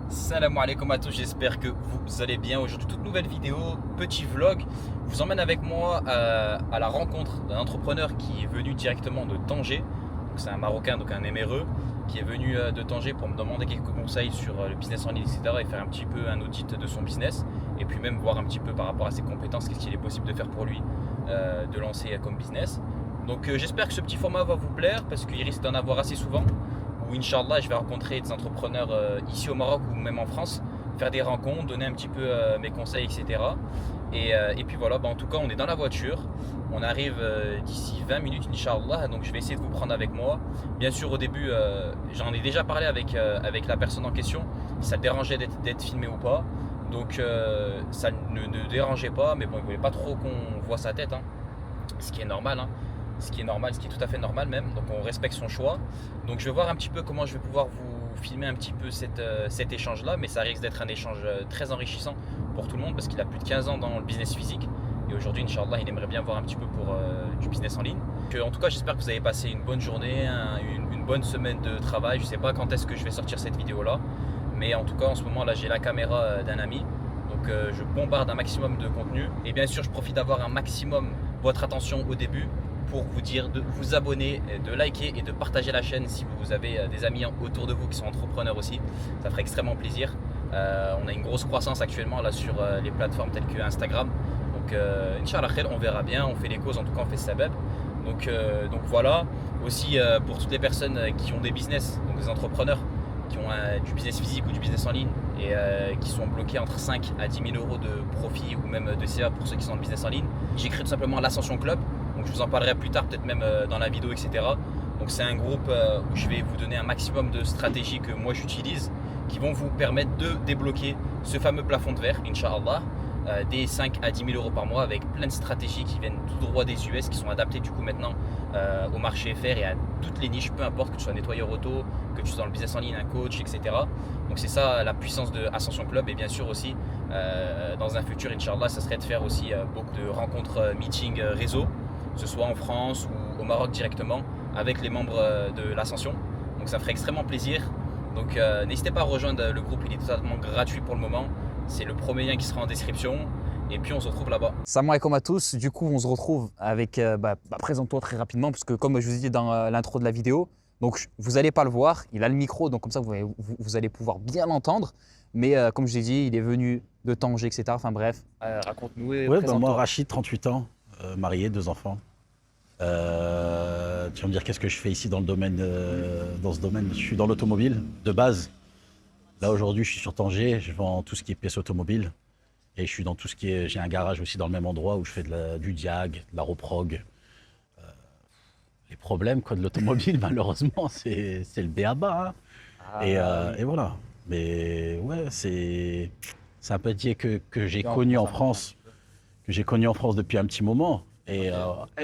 Salam alaikum à tous, j'espère que vous allez bien. Aujourd'hui, toute nouvelle vidéo, petit vlog. Je vous emmène avec moi à la rencontre d'un entrepreneur qui est venu directement de Tanger. C'est un Marocain, donc un MRE, qui est venu de Tanger pour me demander quelques conseils sur le business en ligne, etc. Et faire un petit peu un audit de son business. Et puis même voir un petit peu par rapport à ses compétences, qu'est-ce qu'il est possible de faire pour lui de lancer comme business. Donc j'espère que ce petit format va vous plaire parce qu'il risque d'en avoir assez souvent où Inch'Allah je vais rencontrer des entrepreneurs ici au Maroc ou même en France, faire des rencontres, donner un petit peu mes conseils, etc. Et puis voilà, en tout cas on est dans la voiture, on arrive d'ici 20 minutes Inch'Allah, donc je vais essayer de vous prendre avec moi. Bien sûr au début j'en ai déjà parlé avec la personne en question, si ça le dérangeait d'être filmé ou pas. Donc ça ne dérangeait pas, mais bon il voulait pas trop qu'on voit sa tête, hein, ce qui est normal, hein, ce qui est normal, ce qui est tout à fait normal même, donc on respecte son choix. Donc je vais voir un petit peu comment je vais pouvoir vous filmer un petit peu cet échange-là, mais ça risque d'être un échange très enrichissant pour tout le monde parce qu'il a plus de 15 ans dans le business physique et aujourd'hui, Inch'Allah, il aimerait bien voir un petit peu pour du business en ligne. En tout cas, j'espère que vous avez passé une bonne journée, une bonne semaine de travail. Je ne sais pas quand est-ce que je vais sortir cette vidéo-là, mais en tout cas, en ce moment, là, j'ai la caméra d'un ami. Donc je bombarde un maximum de contenu et bien sûr je profite d'avoir un maximum votre attention au début pour vous dire de vous abonner, de liker et de partager la chaîne si vous avez des amis autour de vous qui sont entrepreneurs aussi. Ça ferait extrêmement plaisir. On a une grosse croissance actuellement là sur les plateformes telles que Instagram. Donc Inch'Allah khair, on verra bien, on fait les causes, en tout cas on fait sabab. Donc voilà, aussi pour toutes les personnes qui ont des business, donc des entrepreneurs qui ont du business physique ou du business en ligne et qui sont bloqués entre 5 à 10 000 euros de profit ou même de CA pour ceux qui sont dans le business en ligne. J'ai créé tout simplement l'Ascension Club, donc je vous en parlerai plus tard, peut-être même dans la vidéo, etc. Donc c'est un groupe où je vais vous donner un maximum de stratégies que moi j'utilise qui vont vous permettre de débloquer ce fameux plafond de verre, Inch'Allah, des 5 à 10 000 euros par mois avec plein de stratégies qui viennent tout droit des US, qui sont adaptées du coup maintenant au marché FR et à toutes les niches, peu importe que tu sois nettoyeur auto, que tu sois dans le business en ligne, un coach, etc. Donc c'est ça la puissance de Ascension Club. Et bien sûr aussi dans un futur, Inch'Allah, ça serait de faire aussi beaucoup de rencontres, meetings réseau, que ce soit en France ou au Maroc directement avec les membres de l'Ascension. Donc ça ferait extrêmement plaisir. Donc n'hésitez pas à rejoindre le groupe, il est totalement gratuit pour le moment. C'est le premier lien qui sera en description. Et puis on se retrouve là-bas. Salam alaikum à tous. Du coup, on se retrouve avec. Présente-toi très rapidement, parce que comme je vous ai dit dans l'intro de la vidéo, donc vous n'allez pas le voir. Il a le micro, donc comme ça vous allez pouvoir bien l'entendre. Mais comme je l'ai dit, il est venu de Tanger, etc. Enfin bref, raconte-nous et Ouais, présente-toi. moi, Rachid, 38 ans, marié, 2 enfants. Tu vas me dire qu'est-ce que je fais ici dans le domaine, dans ce domaine. Je suis dans l'automobile de base. Là aujourd'hui, je suis sur Tanger, je vends tout ce qui est pièces automobiles. Et je suis dans tout ce qui est. J'ai un garage aussi dans le même endroit où je fais du diag, de la reprog. Les problèmes quoi, de l'automobile, malheureusement, c'est le b.a.-ba. Hein. Et voilà. Mais ouais, c'est un métier que j'ai connu en France, que j'ai connu en France depuis un petit moment. Et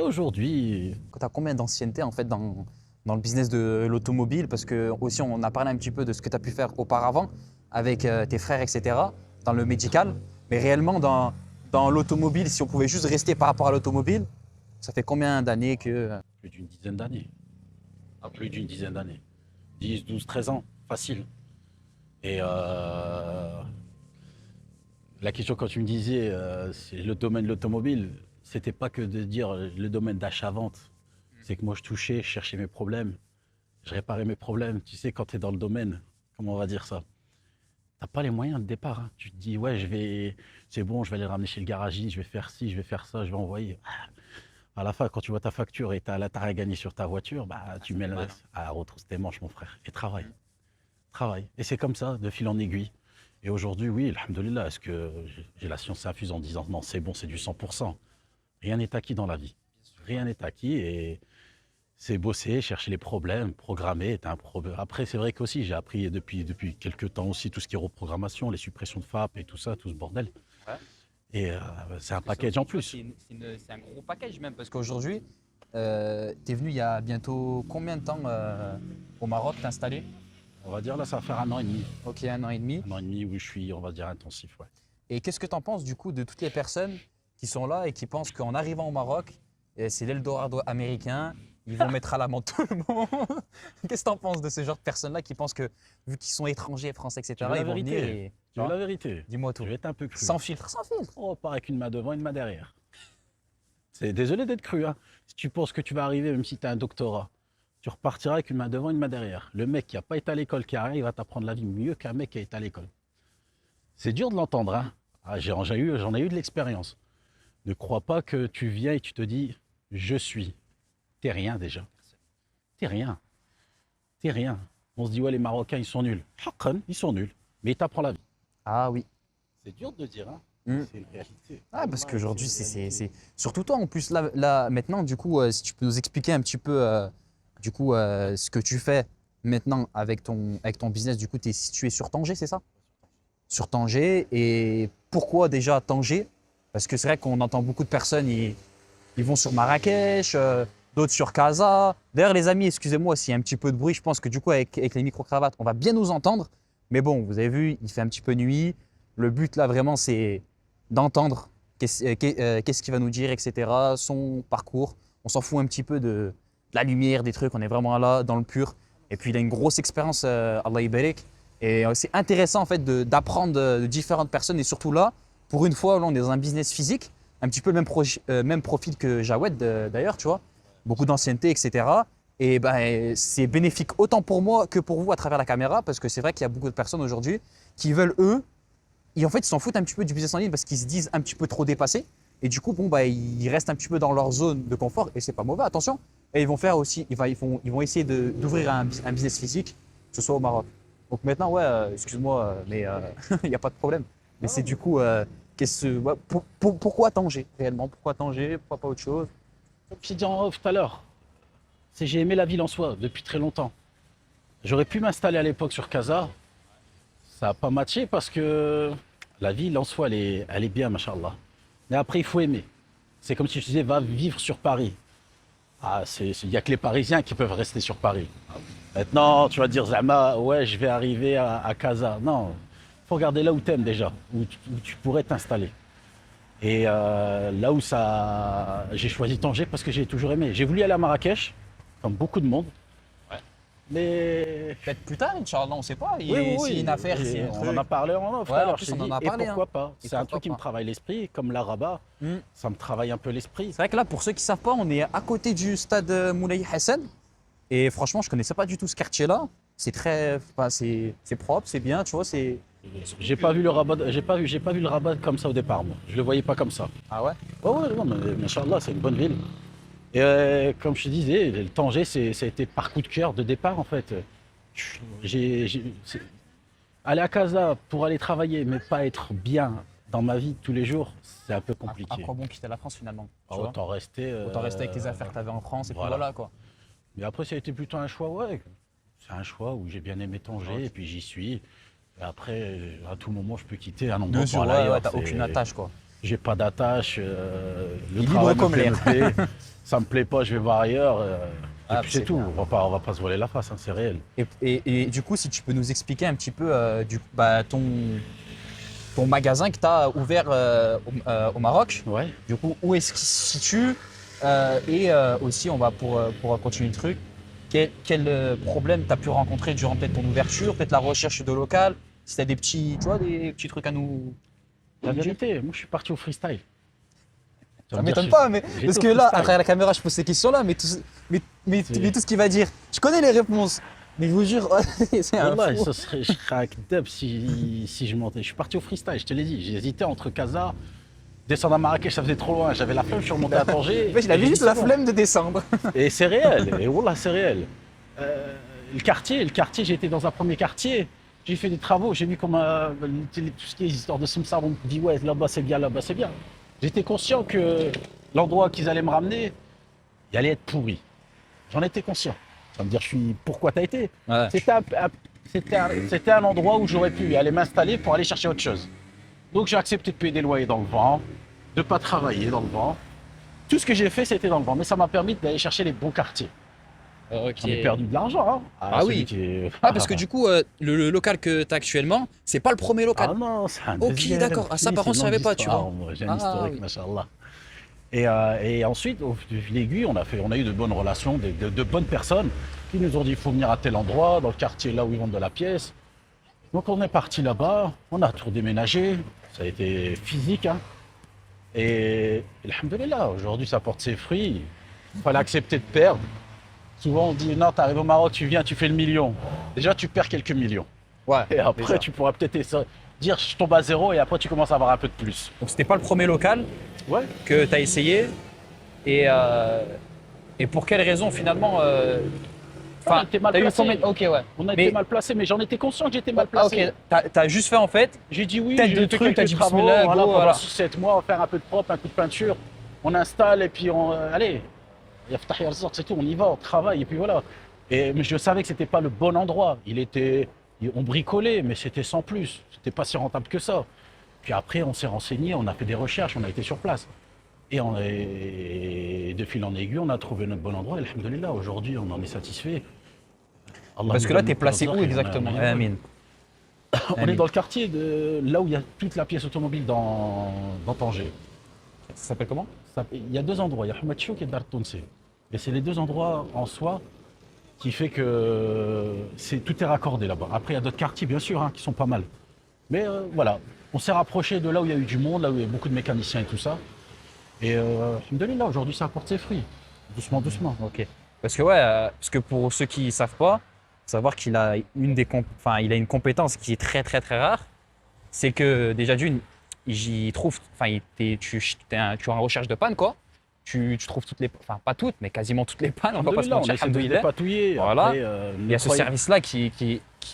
aujourd'hui, Tu as combien d'ancienneté en fait dans le business de l'automobile? Parce que aussi on a parlé un petit peu de ce que tu as pu faire auparavant avec tes frères, etc. dans le médical. Mais réellement dans l'automobile, si on pouvait juste rester par rapport à l'automobile, ça fait combien d'années que… plus d'une dizaine d'années. Plus d'une dizaine d'années. 10, 12, 13 ans, facile. Et la question quand tu me disais, c'est le domaine de l'automobile, c'était pas que de dire le domaine d'achat-vente. C'est que moi je touchais, je cherchais mes problèmes, je réparais mes problèmes. Tu sais, quand tu es dans le domaine, comment on va dire ça? T'as pas les moyens de départ. Hein. Tu te dis, ouais, c'est bon, je vais aller le ramener chez le garagiste, je vais faire ci, je vais faire ça, je vais envoyer. À la fin, quand tu vois ta facture et t'as à gagner sur ta voiture, bah, tu mets retrousse tes manches, mon frère, et travaille. Travaille. Et c'est comme ça, de fil en aiguille. Et aujourd'hui, oui, alhamdoulilah, est-ce que j'ai la science infuse en disant non, c'est bon, c'est du 100%. Rien n'est acquis dans la vie. Rien n'est acquis et c'est bosser, chercher les problèmes, programmer. Après, c'est vrai qu'aussi, j'ai appris depuis quelques temps aussi tout ce qui est reprogrammation, les suppressions de FAP et tout ça, tout ce bordel. Ouais. Et c'est un package en plus. C'est un gros package même, parce qu'aujourd'hui, tu es venu il y a bientôt combien de temps au Maroc t'installer? On va dire là, ça va faire 1 an et demi. Ok, 1 an et demi. 1 an et demi où je suis, on va dire, intensif, ouais. Et qu'est-ce que tu en penses du coup de toutes les personnes qui sont là et qui pensent qu'en arrivant au Maroc, c'est l'Eldorado américain, ils vont mettre à l'amende tout le monde. Qu'est-ce que tu en penses de ce genre de personnes-là qui pensent que, vu qu'ils sont étrangers, français, etc., Tu veux la ils vont venir vérité? et… Tu veux la vérité? Dis-moi tout. Je vais être un peu cru. Sans filtre, sans filtre. On repart avec une main devant, une main derrière. C'est désolé d'être cru, hein. Si tu penses que tu vas arriver, même si tu as un doctorat, tu repartiras avec une main devant, une main derrière. Le mec qui n'a pas été à l'école, qui a rien, il va t'apprendre la vie mieux qu'un mec qui a été à l'école. C'est dur de l'entendre, hein. Ah, j'en ai eu de l'expérience. Ne crois pas que tu viens et tu te dis « je suis ». T'es rien déjà. T'es rien. T'es rien. On se dit « ouais, les Marocains, ils sont nuls ». Haqqan, ils sont nuls. Mais ils t'apprennent la vie. Ah oui. C'est dur de le dire, hein. C'est une réalité. Ah, parce qu'aujourd'hui, c'est… Surtout toi, en plus, là maintenant, du coup, si tu peux nous expliquer un petit peu, ce que tu fais maintenant avec ton business, du coup, tu es situé sur Tanger, c'est ça? Sur Tanger. Et pourquoi déjà Tanger? Parce que c'est vrai qu'on entend beaucoup de personnes, ils vont sur Marrakech, d'autres sur Casa. D'ailleurs, les amis, excusez-moi s'il y a un petit peu de bruit. Je pense que du coup, avec les micro-cravates, on va bien nous entendre. Mais bon, vous avez vu, il fait un petit peu nuit. Le but là, vraiment, c'est d'entendre qu'est-ce qu'il va nous dire, etc. Son parcours. On s'en fout un petit peu de la lumière, des trucs. On est vraiment là, dans le pur. Et puis, il a une grosse expérience, Allah Ibarik. Et c'est intéressant en fait d'apprendre de différentes personnes. Et surtout là, pour une fois, là, on est dans un business physique. Un petit peu le même profil que Jawed d'ailleurs, tu vois. Beaucoup d'ancienneté, etc. Et ben, c'est bénéfique autant pour moi que pour vous à travers la caméra. Parce que c'est vrai qu'il y a beaucoup de personnes aujourd'hui qui veulent, eux, et en fait, ils s'en foutent un petit peu du business en ligne parce qu'ils se disent un petit peu trop dépassés. Et du coup, bon, bah, ils restent un petit peu dans leur zone de confort. Et c'est pas mauvais, attention. Et ils vont faire aussi, ils vont essayer d'ouvrir un business physique, que ce soit au Maroc. Donc maintenant, ouais, excuse-moi, mais il n'y a pas de problème. Mais c'est du coup, pourquoi Tanger réellement? Pourquoi Tanger? Pourquoi pas autre chose? Comme je t'ai dit en off tout à l'heure, c'est j'ai aimé la ville en soi depuis très longtemps. J'aurais pu m'installer à l'époque sur Casa. Ça n'a pas matché parce que la ville en soi, elle est bien, machallah. Mais après, il faut aimer. C'est comme si je disais, va vivre sur Paris. Ah, il n'y a que les Parisiens qui peuvent rester sur Paris. Maintenant, tu vas dire, Zama, ouais, je vais arriver à Casa. Non, il faut regarder là où tu aimes déjà, où tu pourrais t'installer. Et là où j'ai choisi Tanger parce que j'ai toujours aimé. J'ai voulu aller à Marrakech, comme beaucoup de monde. Ouais. Mais Peut-être plus tard, Inch'Allah, on ne sait pas. oui, S'il y a une affaire, et s'il y a un on truc. en a parlé en off. Ouais, tout à l'heure, en plus, je t'ai on en dit, a et parlé, pourquoi hein. pas? Et C'est un pourquoi truc qui me pas. travaille l'esprit, comme l'arabat. Ça me travaille un peu l'esprit. C'est vrai que là, pour ceux qui ne savent pas, on est à côté du stade Moulay Hassan. Et franchement, je ne connaissais pas du tout ce quartier-là. C'est c'est propre, c'est bien, tu vois. J'ai pas vu le rabat, j'ai pas vu le rabat comme ça au départ, moi. Je le voyais pas comme ça. Ah ouais? Ouais, non, mais machallah, c'est une bonne ville. Et comme je te disais, le Tanger, ça a été par coup de cœur de départ, en fait. Aller à Casa pour aller travailler, mais pas être bien dans ma vie de tous les jours, c'est un peu À compliqué. quoi bon quitter la France finalement? Tu vois? Autant rester. Autant rester avec tes affaires que tu avais en France et puis voilà quoi. Mais après, ça a été plutôt un choix, ouais. C'est un choix où j'ai bien aimé Tanger, et puis j'y suis. Et après, à tout moment, je peux quitter un endroit pour aller ailleurs. T'as aucune attache quoi. J'ai pas d'attache. Le Libre travail comme l'air. me plaît. Ça me plaît pas, je vais voir ailleurs. Et puis C'est c'est tout. bien. On va pas se voiler la face, hein, c'est réel. Et du coup, si tu peux nous expliquer un petit peu ton magasin que tu as ouvert au Maroc, Ouais. du coup, où est-ce qu'il se situe? Aussi, on va pour continuer le truc, quel problème tu as pu rencontrer durant peut-être ton ouverture, peut-être la recherche de local, si tu as des petits trucs à nous. La vérité, moi je suis parti au freestyle. Tu Ça vas me dire, m'étonne pas, mais j'ai parce été que au là, à freestyle. travers la caméra, je pose ces questions-là, mais tout ce qu'il va dire, je connais les réponses, mais je vous jure, c'est un Wallah, fou. je serais un dub si je montais. Je suis parti au freestyle, je te l'ai dit. J'ai hésité entre Casa, descendre à Marrakech, ça faisait trop loin. J'avais la flemme, je suis remonté à Tanger. En fait, il avait Et j'ai juste dit, la c'est bon. flemme de descendre. Et c'est réel, et Wallah, c'est réel. Le quartier, j'ai été dans un premier quartier. J'ai fait des travaux, j'ai vu comment tout ce qui est histoire de Samsar, on me dit ouais, là-bas c'est bien, là-bas c'est bien. J'étais conscient que l'endroit qu'ils allaient me ramener, il allait être pourri. J'en étais conscient. Tu vas me dire, pourquoi t'as été? Ouais. C'était un endroit où j'aurais pu aller m'installer pour aller chercher autre chose. Donc j'ai accepté de payer des loyers dans le vent, de ne pas travailler dans le vent. Tout ce que j'ai fait, c'était dans le vent, mais ça m'a permis d'aller chercher les bons quartiers. J'en ai perdu de l'argent. Hein. Ah oui. Parce que du coup, le local que tu as actuellement, c'est pas le premier local. Ah non, c'est un Ok, deuxième. d'accord. Ah, ça, par contre, je savais pas, tu vois. Moi, j'ai un Ah, historique, oui. machallah. Et ensuite, au fil aiguille, on a eu de bonnes relations, de bonnes personnes qui nous ont dit il faut venir à tel endroit, dans le quartier là où ils vendent de la pièce. Donc on est parti là-bas, on a tout déménagé, ça a été physique. Hein. Et alhamdoulilah, aujourd'hui ça porte ses fruits. Il fallait accepter de perdre. Souvent on dit non, tu arrives au Maroc, tu viens, tu fais le million. Déjà tu perds quelques millions. Ouais. Et après déjà. tu pourras peut-être dire je tombe à zéro et après tu commences à avoir un peu de plus. Donc c'était pas le premier local Ouais. que tu as essayé. Et pour quelle raison finalement On a été mal t'as eu placé. combien- Ok, ouais. On a Mais- été mal placé, mais j'en étais conscient que j'étais mal Ah, placé. ok, t'as juste fait en fait. J'ai dit oui, Tête j'ai de fait truc, t'as quelques dit travaux, bismillah, voilà, go, pendant voilà. 6-7 mois, on va faire un peu de propre, un coup de peinture. On installe et puis allez, c'est tout, on y va, on travaille et puis voilà. Mais je savais que c'était pas le bon endroit. On bricolait, mais c'était sans plus. C'était pas si rentable que ça. Puis après, on s'est renseigné, on a fait des recherches, on a été sur place. Et de fil en aiguille, on a trouvé notre bon endroit. Et alhamdoulilah, aujourd'hui, on en est satisfait. Allah Parce nous que là, donne t'es le placé razaq où et on a- exactement on a- Amine. On est dans le quartier là où il y a toute la pièce automobile dans Tanger. Ça s'appelle comment? Il y a deux endroits, il y a Hamad Chouk et Dar Tounsi. Et c'est les deux endroits en soi qui fait que tout est raccordé là-bas. Après, il y a d'autres quartiers, bien sûr, hein, qui sont pas mal. Mais voilà, on s'est rapproché de là où il y a eu du monde, là où il y a beaucoup de mécaniciens et tout ça. Et alhamdoulilah, aujourd'hui, ça apporte ses fruits. Doucement, doucement. Ok. Parce que parce que pour ceux qui ne savent pas, faut savoir qu'il a il a une compétence qui est très très très rare. C'est que déjà d'une, j'y trouve, tu es en recherche de panne quoi. Tu trouves toutes les, enfin pas toutes, mais quasiment toutes les pannes. On va pas se Alhamdoulilah, on mentir. essaie de les alhamdoulilah. dépatouiller. Voilà. Après, Il y a ce service-là qui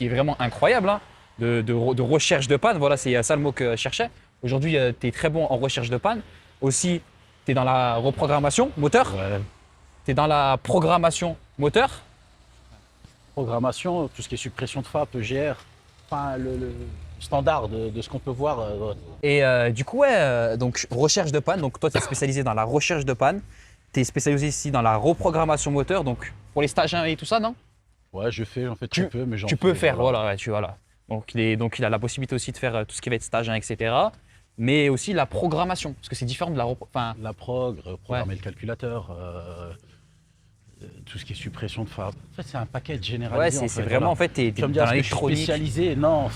est vraiment incroyable, hein, de recherche de panne. Voilà, c'est ça le mot que je cherchais. Aujourd'hui, tu es très bon en recherche de panne. Aussi, tu es dans la reprogrammation moteur. Ouais. Tu es dans la programmation moteur. Programmation, tout ce qui est suppression de FAP, EGR, enfin le standard de ce qu'on peut voir. Et du coup, donc recherche de panne. Donc toi, tu es spécialisé dans la recherche de panne. Tu es spécialisé ici dans la reprogrammation moteur. Donc pour les stages 1 et tout ça, non? Ouais, j'en fais très peu, mais j'en Tu fais, peux faire, voilà. voilà. Voilà. Donc il a la possibilité aussi de faire tout ce qui va être stage 1, etc. Mais aussi la programmation, parce que c'est différent de la La programmer le calculateur, tout ce qui est suppression de FAP. En fait, c'est un paquet généralisé. ouais, c'est vraiment voilà. en fait, t'es Tu vas me dans dire, est-ce que je suis l'électronique. spécialisé? Non,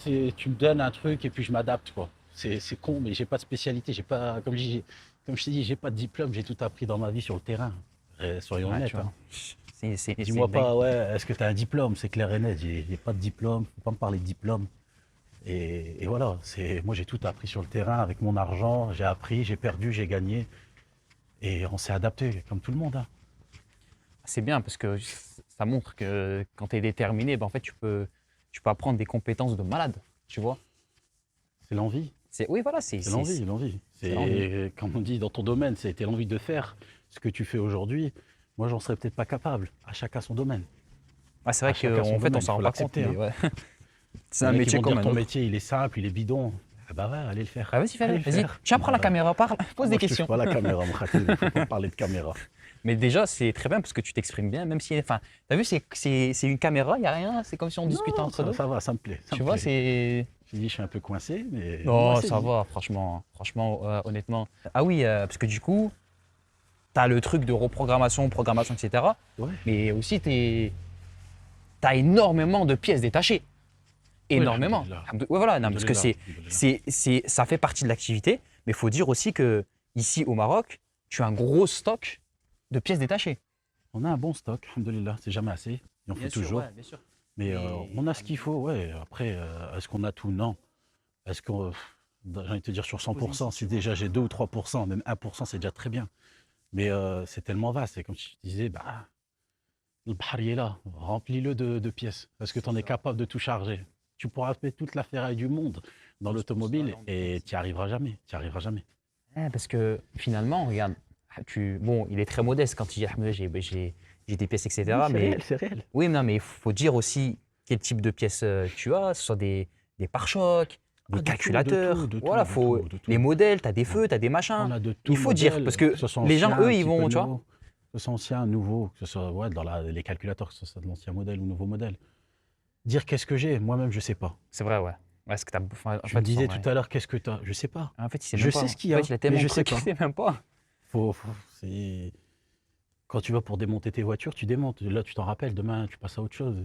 tu me donnes un truc et puis je m'adapte, quoi. C'est con, mais j'ai pas de spécialité. J'ai pas, comme je t'ai dit, j'ai pas de diplôme. J'ai tout appris dans ma vie sur le terrain. Soyons Ouais, honnêtes. tu vois. Hein. C'est Dis-moi dingue. pas, ouais, est-ce que tu as un diplôme? C'est clair et net. J'ai pas de diplôme. Faut pas me parler de diplôme. Et voilà, moi j'ai tout appris sur le terrain avec mon argent. J'ai appris, j'ai perdu, j'ai gagné. Et on s'est adapté, comme tout le monde. Hein. C'est bien parce que ça montre que quand tu es déterminé, ben, en fait, tu peux apprendre des compétences de malade, tu vois. C'est l'envie. Oui, voilà, c'est C'est l'envie, l'envie. c'est l'envie. C'est, comme on dit dans ton domaine, c'était l'envie de faire ce que tu fais aujourd'hui. Moi, j'en serais peut-être pas capable. À chacun son domaine. Ouais, c'est vrai À chacun son qu'en fait, on domaine, s'en faut rend pas compte. l'accepter, Mais ouais. C'est Il y un en a qui métier vont comme dire, un ton autre. métier, il est simple, il est bidon. Ah bah ouais, allez le faire. Ah, vas-y, Allez le vas-y. faire. Tu apprends la Voilà. caméra, parle, pose Moi, des je touche questions. pas la caméra, mon khatim, il faut pas parler de caméra. Mais déjà, c'est très bien parce que tu t'exprimes bien, même si, enfin, t'as vu, c'est une caméra, il n'y a rien, c'est comme si on discutait entre nous. Ça va, ça me plaît. Tu vois, c'est. Je dis, je suis un peu coincé, mais. Non, moi, c'est ça dit. va, franchement, honnêtement. Ah oui, parce que du coup, tu as le truc de reprogrammation, programmation, etc. Ouais. Mais aussi, tu as énormément de pièces détachées. Énormément. alhamdoulilah. Ouais, voilà, non, parce que Alhamdoulilah. ça fait partie de l'activité, mais il faut dire aussi que ici au Maroc, tu as un gros stock de pièces détachées. On a un bon stock, alhamdoulilah, c'est jamais assez. Il en faut toujours. bien sûr. Mais on a ce qu'il faut, ouais. Après, est-ce qu'on a tout? Non. Est-ce qu'on. J'ai envie de te dire sur 100%, si déjà j'ai 2 ou 3%, même 1%, c'est déjà très bien. Mais c'est tellement vaste. C'est comme je te disais, bah, le bahri est là, remplis-le de pièces. Est-ce que tu en es capable de tout charger? Tu pourras mettre toute la ferraille du monde dans l'automobile et tu n'y arriveras jamais. Tu n'y arriveras jamais. Parce que finalement, regarde, bon, il est très modeste quand il dit ah, j'ai des pièces, etc. Oui, mais c'est réel. oui, non, mais il faut dire aussi quel type de pièces tu as, ce soit des pare-chocs, des de tout, calculateurs. de tout, Voilà, de faut tout, de tout. les modèles, tu as des feux, tu as des On machins. a de tout Il faut dire, modèle, parce que ce soit les gens, ancien, eux, un ils petit vont, peu tu vois. nouveau, que ce soit ancien, nouveau, que ce soit ouais, dans les calculateurs, que ce soit de l'ancien modèle ou nouveau modèle. Dire qu'est-ce que j'ai, moi-même, je ne sais pas. C'est vrai, ouais. Ouais, ce que t'as. Enfin, en Tu fait, me disais ouais. tout à l'heure, qu'est-ce que tu as? Je sais pas. En fait, il sait Je même sais pas. ce qu'il y a, En fait, il a tellement mais de je sais trucs, il pas. sait même pas. C'est... Quand tu vas pour démonter tes voitures, tu démontes. Là, tu t'en rappelles, demain, tu passes à autre chose.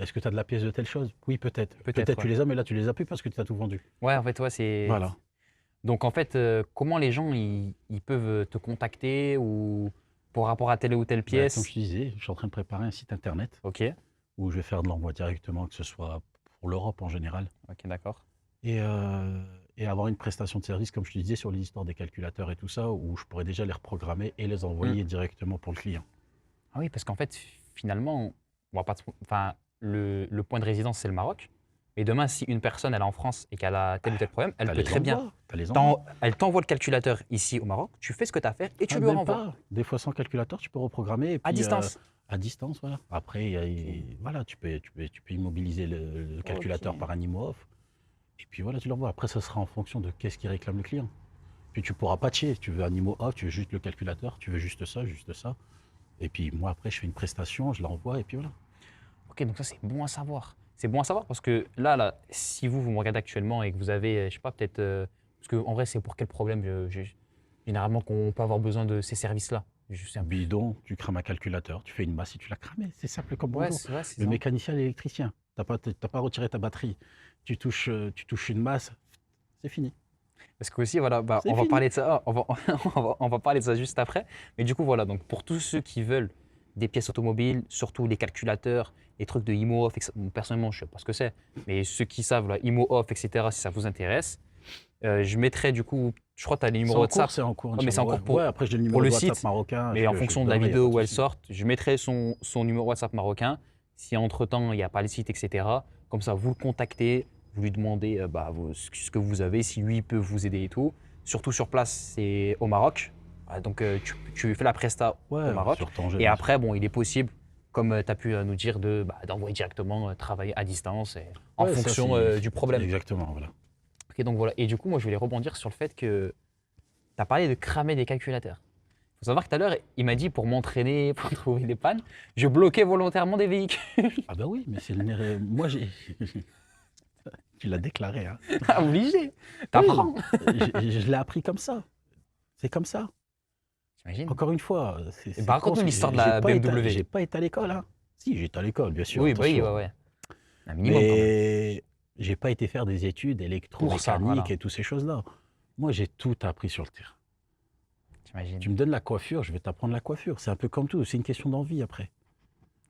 Est-ce que tu as de la pièce de telle chose? Oui, peut-être. Peut-être, Tu ouais. les as, mais là, tu les as plus parce que tu as tout vendu. Ouais, en fait, ouais, c'est. Voilà. Donc, en fait, comment les gens ils peuvent te contacter ou pour rapport à telle ou telle Bah, comme pièce? je te disais, je suis en train de préparer un site internet Ok, où je vais faire de l'envoi directement, que ce soit pour l'Europe en général. ok, d'accord. Et, euh, et avoir une prestation de service, comme je te disais, sur les histoires des calculateurs et tout ça, où je pourrais déjà les reprogrammer et les envoyer directement pour le client. Ah oui, parce qu'en fait, finalement, on va pas enfin, le point de résidence, c'est le Maroc. Et demain, si une personne, elle est en France et qu'elle a tel ou tel problème, elle T'as peut les très bien. envois, t'as les envois. Elle t'envoie le calculateur ici au Maroc, tu fais ce que tu as à faire et tu Ah, lui même renvoies. pas. Des fois sans calculateur, tu peux reprogrammer. Et À puis, distance. à distance, voilà. Après, voilà, tu peux immobiliser le calculateur Ok. par un IMO-off. Et puis voilà, tu l'envoies. Après, ça sera en fonction de qu'est-ce qu'il réclame le client. Puis tu pourras patcher. Tu veux un IMO-off, tu veux juste le calculateur, tu veux juste ça, juste ça. Et puis moi, après, je fais une prestation, je l'envoie et puis voilà. Ok, donc ça, c'est bon à savoir. C'est bon à savoir parce que là, si vous me regardez actuellement et que vous avez, je sais pas, peut-être. Parce qu'en vrai, c'est pour quel problème généralement qu'on peut avoir besoin de ces services-là. Je sais un peu. Bidon, tu crames un calculateur, tu fais une masse et tu l'as cramé. C'est simple comme Ouais, bonjour. ouais, c'est Le ça. mécanicien, l'électricien, t'as pas retiré ta batterie. Tu touches une masse, c'est fini. Parce que aussi, voilà, bah, C'est on va fini. parler de ça, on va parler de ça juste après. Mais du coup, voilà, donc pour tous ceux qui veulent des pièces automobiles, surtout les calculateurs, les trucs de IMO off, personnellement, je ne sais pas ce que c'est, mais ceux qui savent, voilà, IMO off, etc., si ça vous intéresse, je mettrai du coup, je crois que tu as les numéros WhatsApp, C'est en cours. Ouais, mais c'est Inch'Allah. encore pour, Ouais, après, j'ai le pour numéro le de WhatsApp site, marocain. mais en Je fonction te de la donnerai, y a vidéo pas de où elle souci. sorte, je mettrai son numéro WhatsApp marocain. Si entre-temps, il n'y a pas le site, etc., comme ça, vous le contactez, vous lui demandez ce que vous avez, si lui il peut vous aider et tout. Surtout sur place, c'est au Maroc. Donc, tu fais la presta Ouais, au Maroc. sur Tanger, Et bien après, bon, il est possible, comme tu as pu nous dire, d'envoyer directement travailler à distance et en Ouais, ça, fonction du problème. Exactement, voilà. Ok, donc voilà. Et du coup, moi, je voulais rebondir sur le fait que tu as parlé de cramer des calculateurs. Il faut savoir que tout à l'heure, il m'a dit pour m'entraîner, pour trouver des pannes, je bloquais volontairement des véhicules. Ah bah oui, mais c'est le nerf. Moi, j'ai... Tu l'as déclaré, hein. Obligé. T'apprends. Je l'ai appris comme ça. C'est comme ça. T'imagines? Encore une fois, Et bah, raconte-nous con, l'histoire de j'ai la pas été- BMW. J'ai pas été à l'école, hein. Si, j'étais à l'école, bien sûr. Oui, bah oui, attention. ouais. Un minimum quand même. Mais j'ai pas été faire des études électromécaniques voilà. et toutes ces choses-là. Moi, j'ai tout appris sur le terrain. T'imagines? Tu me donnes la coiffure, je vais t'apprendre la coiffure. C'est un peu comme tout, c'est une question d'envie après.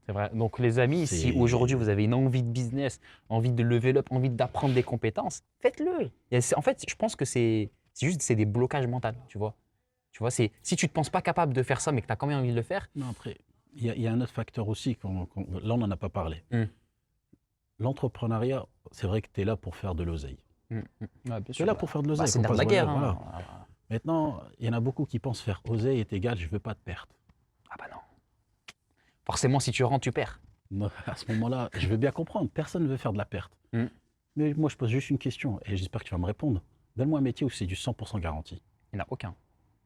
C'est vrai. Donc les amis, si C'est- aujourd'hui vous avez une envie de business, envie de level up, envie d'apprendre des compétences, faites-le. En fait, je pense que c'est des blocages mentaux, tu vois. Tu vois, si tu ne te penses pas capable de faire ça, mais que tu as quand même envie de le faire, Non, après, il y a un autre facteur aussi, là on n'en a pas parlé. L'entrepreneuriat, c'est vrai que tu es là pour faire de l'oseille. ouais, bien Tu es sûr, là pour faire de l'oseille. c'est le faut nerf de pas la se guerre. voiler, Hein. voilà. Maintenant, il y en a beaucoup qui pensent faire oseille est égal, je veux pas de perte. Ah bah non. Forcément, si tu rentres, tu perds. Non, à ce moment-là, je veux bien comprendre, personne ne veut faire de la perte. Mais moi, je pose juste une question, et j'espère que tu vas me répondre. Donne-moi un métier où c'est du 100% garanti. Il n'y en a aucun.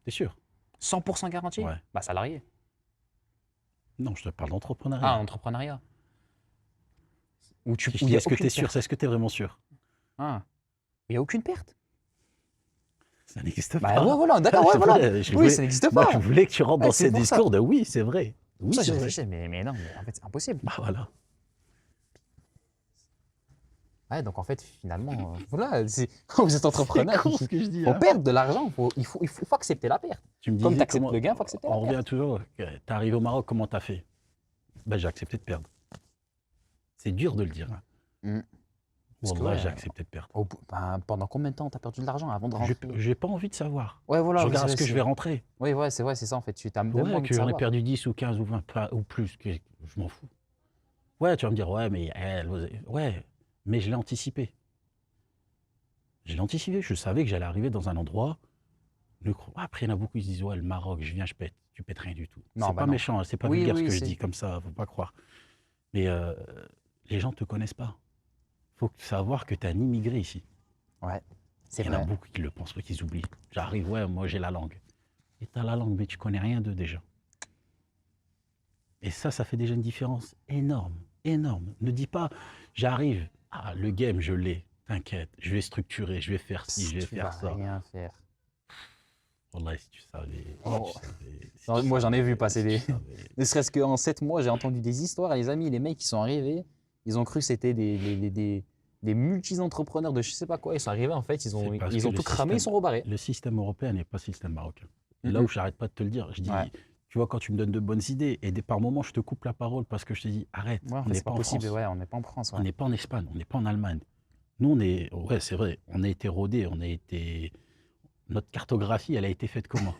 T'es sûr? 100% garanti? Ouais. Bah salarié. Non, je te parle d'entrepreneuriat. Ah, entrepreneuriat. Où Si je où dis, il y a est-ce que aucune tu es sûr? perte. Est-ce que tu es vraiment sûr? Ah. Il n'y a aucune perte. Ça n'existe Bah pas. ouais, voilà, d'accord, ouais, voilà. Oui, ça n'existe Moi, pas. je voulais que tu rentres Ouais, dans c'est ces pour ça. discours de oui, c'est vrai. Oui, Ça, c'est je vrai. réfléchis, mais non, mais en fait, c'est impossible. Bah voilà. Ouais, donc en fait, finalement, voilà, quand vous êtes entrepreneur, C'est con ce que je dis. il faut hein. perdre de l'argent, il faut accepter la perte. Tu me Comme disais tu acceptes comment- le gain, il faut accepter la On revient perte. toujours. T'es arrivé au Maroc, comment t'as fait? Ben, j'ai accepté de perdre. C'est dur de le dire. Hein. Parce que, Wallah, ouais, j'ai accepté de perdre. Pendant combien de temps tu as perdu de l'argent avant de rentrer? J'ai pas envie de savoir. Ouais, voilà. Je regarde à ce que je vais rentrer. Oui, ouais, c'est ça en fait. Tu as même Ouais, envie que de j'en ai savoir. perdu 10 ou 15 ou 20 ou plus, je m'en fous. Ouais, tu vas me dire, ouais, mais ouais, mais je l'ai anticipé. Je l'ai anticipé, je savais que j'allais arriver dans un endroit. Après, il y en a beaucoup qui se disent, ouais, le Maroc, je viens, je pète. Tu pètes rien du tout. Non, C'est bah pas non. méchant, c'est pas Oui, vulgaire oui, ce que je c'est- dis comme ça, faut pas croire. Mais les gens ne te connaissent pas. Faut savoir que tu es un immigré ici. Ouais, c'est Il y en a vrai. beaucoup qui le pensent, qui oublient. J'arrive, ouais, moi j'ai la langue. Et tu as la langue, mais tu connais rien d'eux déjà. Et ça fait déjà une différence énorme, énorme. Ne dis pas, j'arrive, le game, je l'ai. t'inquiète, je vais structurer, je vais faire ci, je vais Tu faire vas ça. rien faire. Wallah, si tu savais. Oh. Si tu savais, si Non, tu moi, j'en ai savais, vu passer si des. tu savais. Ne serait-ce qu'en 7 mois, j'ai entendu des histoires, les amis, les mecs qui sont arrivés, ils ont cru que c'était des multi-entrepreneurs de je sais pas quoi. Ils sont arrivés, en fait, C'est parce ils que ont tout cramé, ils sont rebarrés. le système européen n'est pas le système marocain. Là Mhm. où j'arrête pas de te le dire, je dis, Ouais. tu vois, quand tu me donnes de bonnes idées, et par moments, je te coupe la parole parce que je te dis, arrête, Ouais, en on fait, n'est c'est pas pas en possible. France, Ouais, on n'est pas en France. on Ouais. n'est pas en Espagne, on n'est pas en Allemagne. Nous, on est, ouais, c'est vrai, on a été rodés, notre cartographie, elle a été faite comment?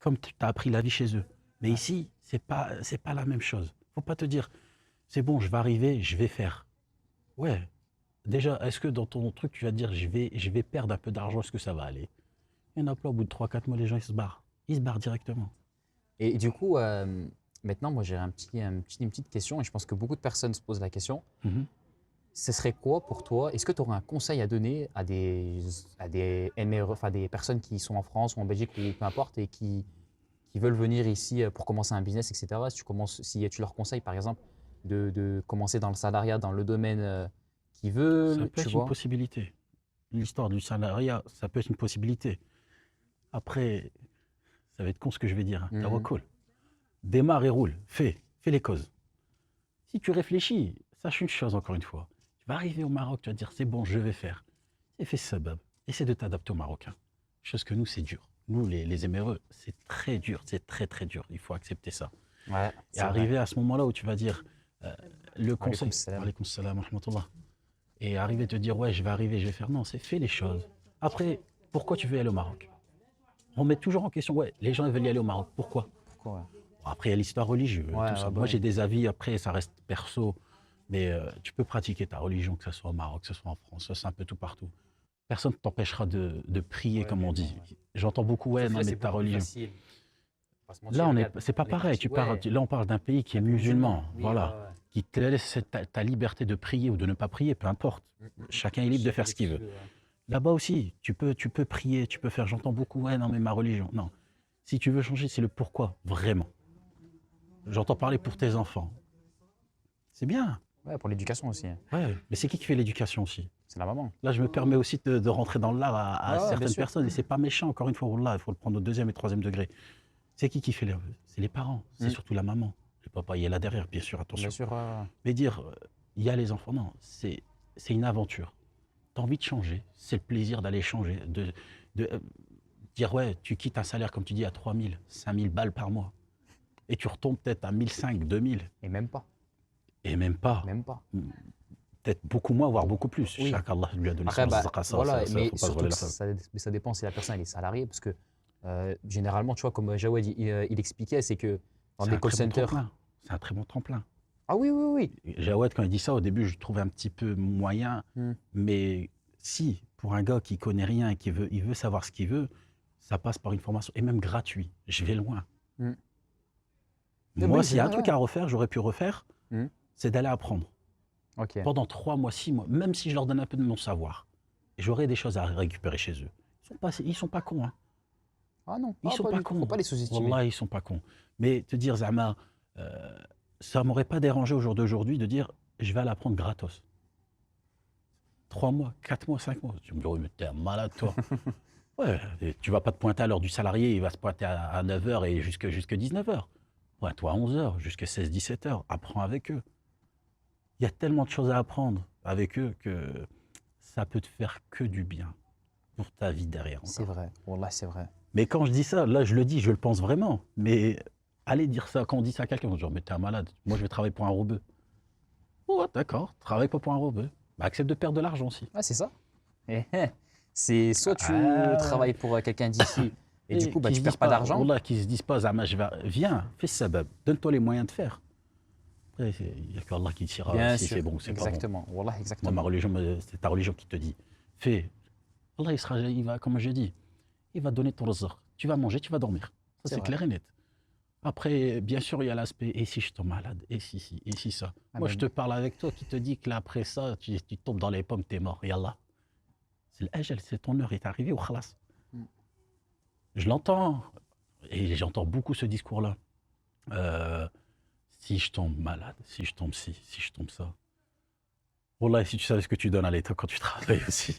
Comme tu as appris la vie chez eux. Mais Ouais. ici, c'est pas la même chose. Faut pas te dire, c'est bon, je vais arriver, je vais faire. Ouais. Déjà, est-ce que dans ton truc, tu vas te dire, je vais perdre un peu d'argent, est-ce que ça va aller? Il y en a plein, au bout de 3 4 mois, les gens, ils se barrent. Ils se barrent directement. Et du coup, maintenant, moi, j'ai une petite question, et je pense que beaucoup de personnes se posent la question. Mhm. Ce serait quoi pour toi? Est-ce que tu aurais un conseil à donner à des MRE, enfin des personnes qui sont en France ou en Belgique ou peu importe et qui veulent venir ici pour commencer un business, etc. Si tu leur conseilles, par exemple, de commencer dans le salariat, dans le domaine qu'ils Ça veulent, peut tu être une vois? possibilité. L'histoire du salariat, ça peut être une possibilité. Après, ça va être con ce que je vais dire. Hein. Mhm. Tawakkul. Démarre et roule. Fais les causes. Si tu réfléchis, sache une chose encore une fois. Tu vas arriver au Maroc, tu vas te dire c'est bon, je vais faire. Et fais sabab. Essaie de t'adapter aux Marocains. Chose que nous, c'est dur. Nous, les MRE, c'est très dur. C'est très, très dur. Il faut accepter ça. Ouais, Et c'est vrai. arriver à ce moment-là où tu vas dire le conseil. salam. Alaykoum salam wa rahmatullah. Et arriver à te dire ouais, je vais arriver, je vais faire. Non, c'est fais les choses. Après, pourquoi tu veux aller au Maroc? On met toujours en question, ouais, les gens ils veulent y aller au Maroc. Pourquoi? Pourquoi? Ouais. Bon, après, il y a l'histoire religieuse, Ouais, tout ça. bah Moi, ouais. j'ai des avis, après, ça reste perso. Mais tu peux pratiquer ta religion, que ce soit au Maroc, que ce soit en France, ça, c'est un peu tout partout. Personne ne t'empêchera de prier, Ouais, comme mais on bon, dit. ouais. J'entends beaucoup, ouais, Sauf non, là, mais c'est ta beaucoup plus religion. facile. Faut pas se mentir, Là, regarde, c'est pas on est pareil. parti, ouais, Là, on parle d'un pays qui est musulman. oui, Voilà. ouais, ouais. Qui te laisse ta liberté de prier ou de ne pas prier, peu importe. Chacun est libre de Chacun faire fait ce qu'il veut. ouais. Là-bas aussi, tu peux prier, tu peux faire. J'entends beaucoup, ouais, non, mais ma religion. Non. Si tu veux changer, c'est le pourquoi, vraiment. J'entends parler pour tes enfants. C'est bien. Ouais, pour l'éducation aussi, hein. Ouais. Mais c'est qui fait l'éducation aussi? C'est la maman. Là, je me permets aussi de rentrer dans l'art à Ouais, ouais, bien certaines sûr. personnes. Et c'est pas méchant, encore une fois, Wallah, il faut le prendre au deuxième et troisième degré. C'est qui fait les... C'est les parents, c'est surtout la maman. Le papa, il est là derrière, bien sûr, attention. Bien sûr. Mais dire, il y a les enfants, non, c'est une aventure. Tu as envie de changer, c'est le plaisir d'aller changer, de dire, ouais, tu quittes un salaire, comme tu dis, à 3 000, 5 000 balles par mois, et tu retombes peut-être à 1 500, 2 000, Et même pas. et même pas, Même pas. peut-être beaucoup moins, voire beaucoup plus. Oui. Chaque Allah lui a donné Après, son bah, zakat, ça, voilà, ça, mais faut pas se surtout voiler que la face. ça dépend si la personne elle est salariée, parce que généralement, tu vois, comme Jawed il expliquait, c'est que dans C'est des un call très bon centers. tremplin. C'est un très bon tremplin. Ah oui, oui, oui. Jawed, quand il dit ça, au début, je le trouvais un petit peu moyen. Mais si, pour un gars qui connaît rien et il veut savoir ce qu'il veut, ça passe par une formation, et même gratuit. Je vais loin. Mm. Moi, Oui, s'il y a un c'est truc vrai. à refaire, j'aurais pu refaire, c'est d'aller apprendre. Ok. Pendant 3 mois, 6 mois, même si je leur donne un peu de mon savoir, j'aurais des choses à récupérer chez eux. Ils sont pas cons, hein. Ah non, Ils sont pas pas du tout. cons. Faut pas les sous-estimer. Wallah, ils sont pas cons. Mais te dire, Zama, ça m'aurait pas dérangé au jour d'aujourd'hui de dire, je vais aller apprendre gratos. 3 mois, 4 mois, 5 mois. Tu me dis, oui, mais t'es un malade, toi. Ouais, et tu vas pas te pointer à l'heure du salarié, il va se pointer à 9h et jusque 19h. Pointe-toi à 11h, jusqu'à 16-17h. Apprends avec eux. Il y a tellement de choses à apprendre avec eux que ça peut te faire que du bien pour ta vie derrière. C'est encore. vrai. Wallah, c'est vrai. Mais quand je dis ça, là, je le dis, je le pense vraiment. Mais allez dire ça, quand on dit ça à quelqu'un, on dit, mais t'es un malade. Moi, je vais travailler pour un robot. Oh, d'accord, travaille pas pour un robot. Bah, accepte de perdre de l'argent aussi. Ah, c'est ça. C'est soit tu Ah. travailles pour quelqu'un d'ici et du coup, bah, qui tu se perds disent pas d'argent. Wallah, qui se disent pas, Zama, viens, fais ce sabab, donne-toi les moyens de faire. Après, il n'y a qu'Allah qui dira Bien si sûr. c'est bon ou c'est pas bon. Exactement. Wallah, Moi, exactement. ma religion, c'est ta religion qui te dit, fais. Allah, il va, comme je dis, il va donner ton rizq. Tu vas manger, tu vas dormir. Ça, C'est c'est vrai. clair et net. Après, bien sûr, il y a l'aspect, et si je tombe malade, et si ça. Ah, Moi, mais je te parle avec toi qui te dis que là, après ça, tu tombes dans les pommes, t'es mort. Yallah. C'est l'ajal, c'est ton heure est arrivée, ou khalas. Je l'entends, et j'entends beaucoup ce discours-là. Si je tombe malade, si je tombe ci, si je tombe ça. Wallah, si tu savais ce que tu donnes à l'État quand tu travailles aussi,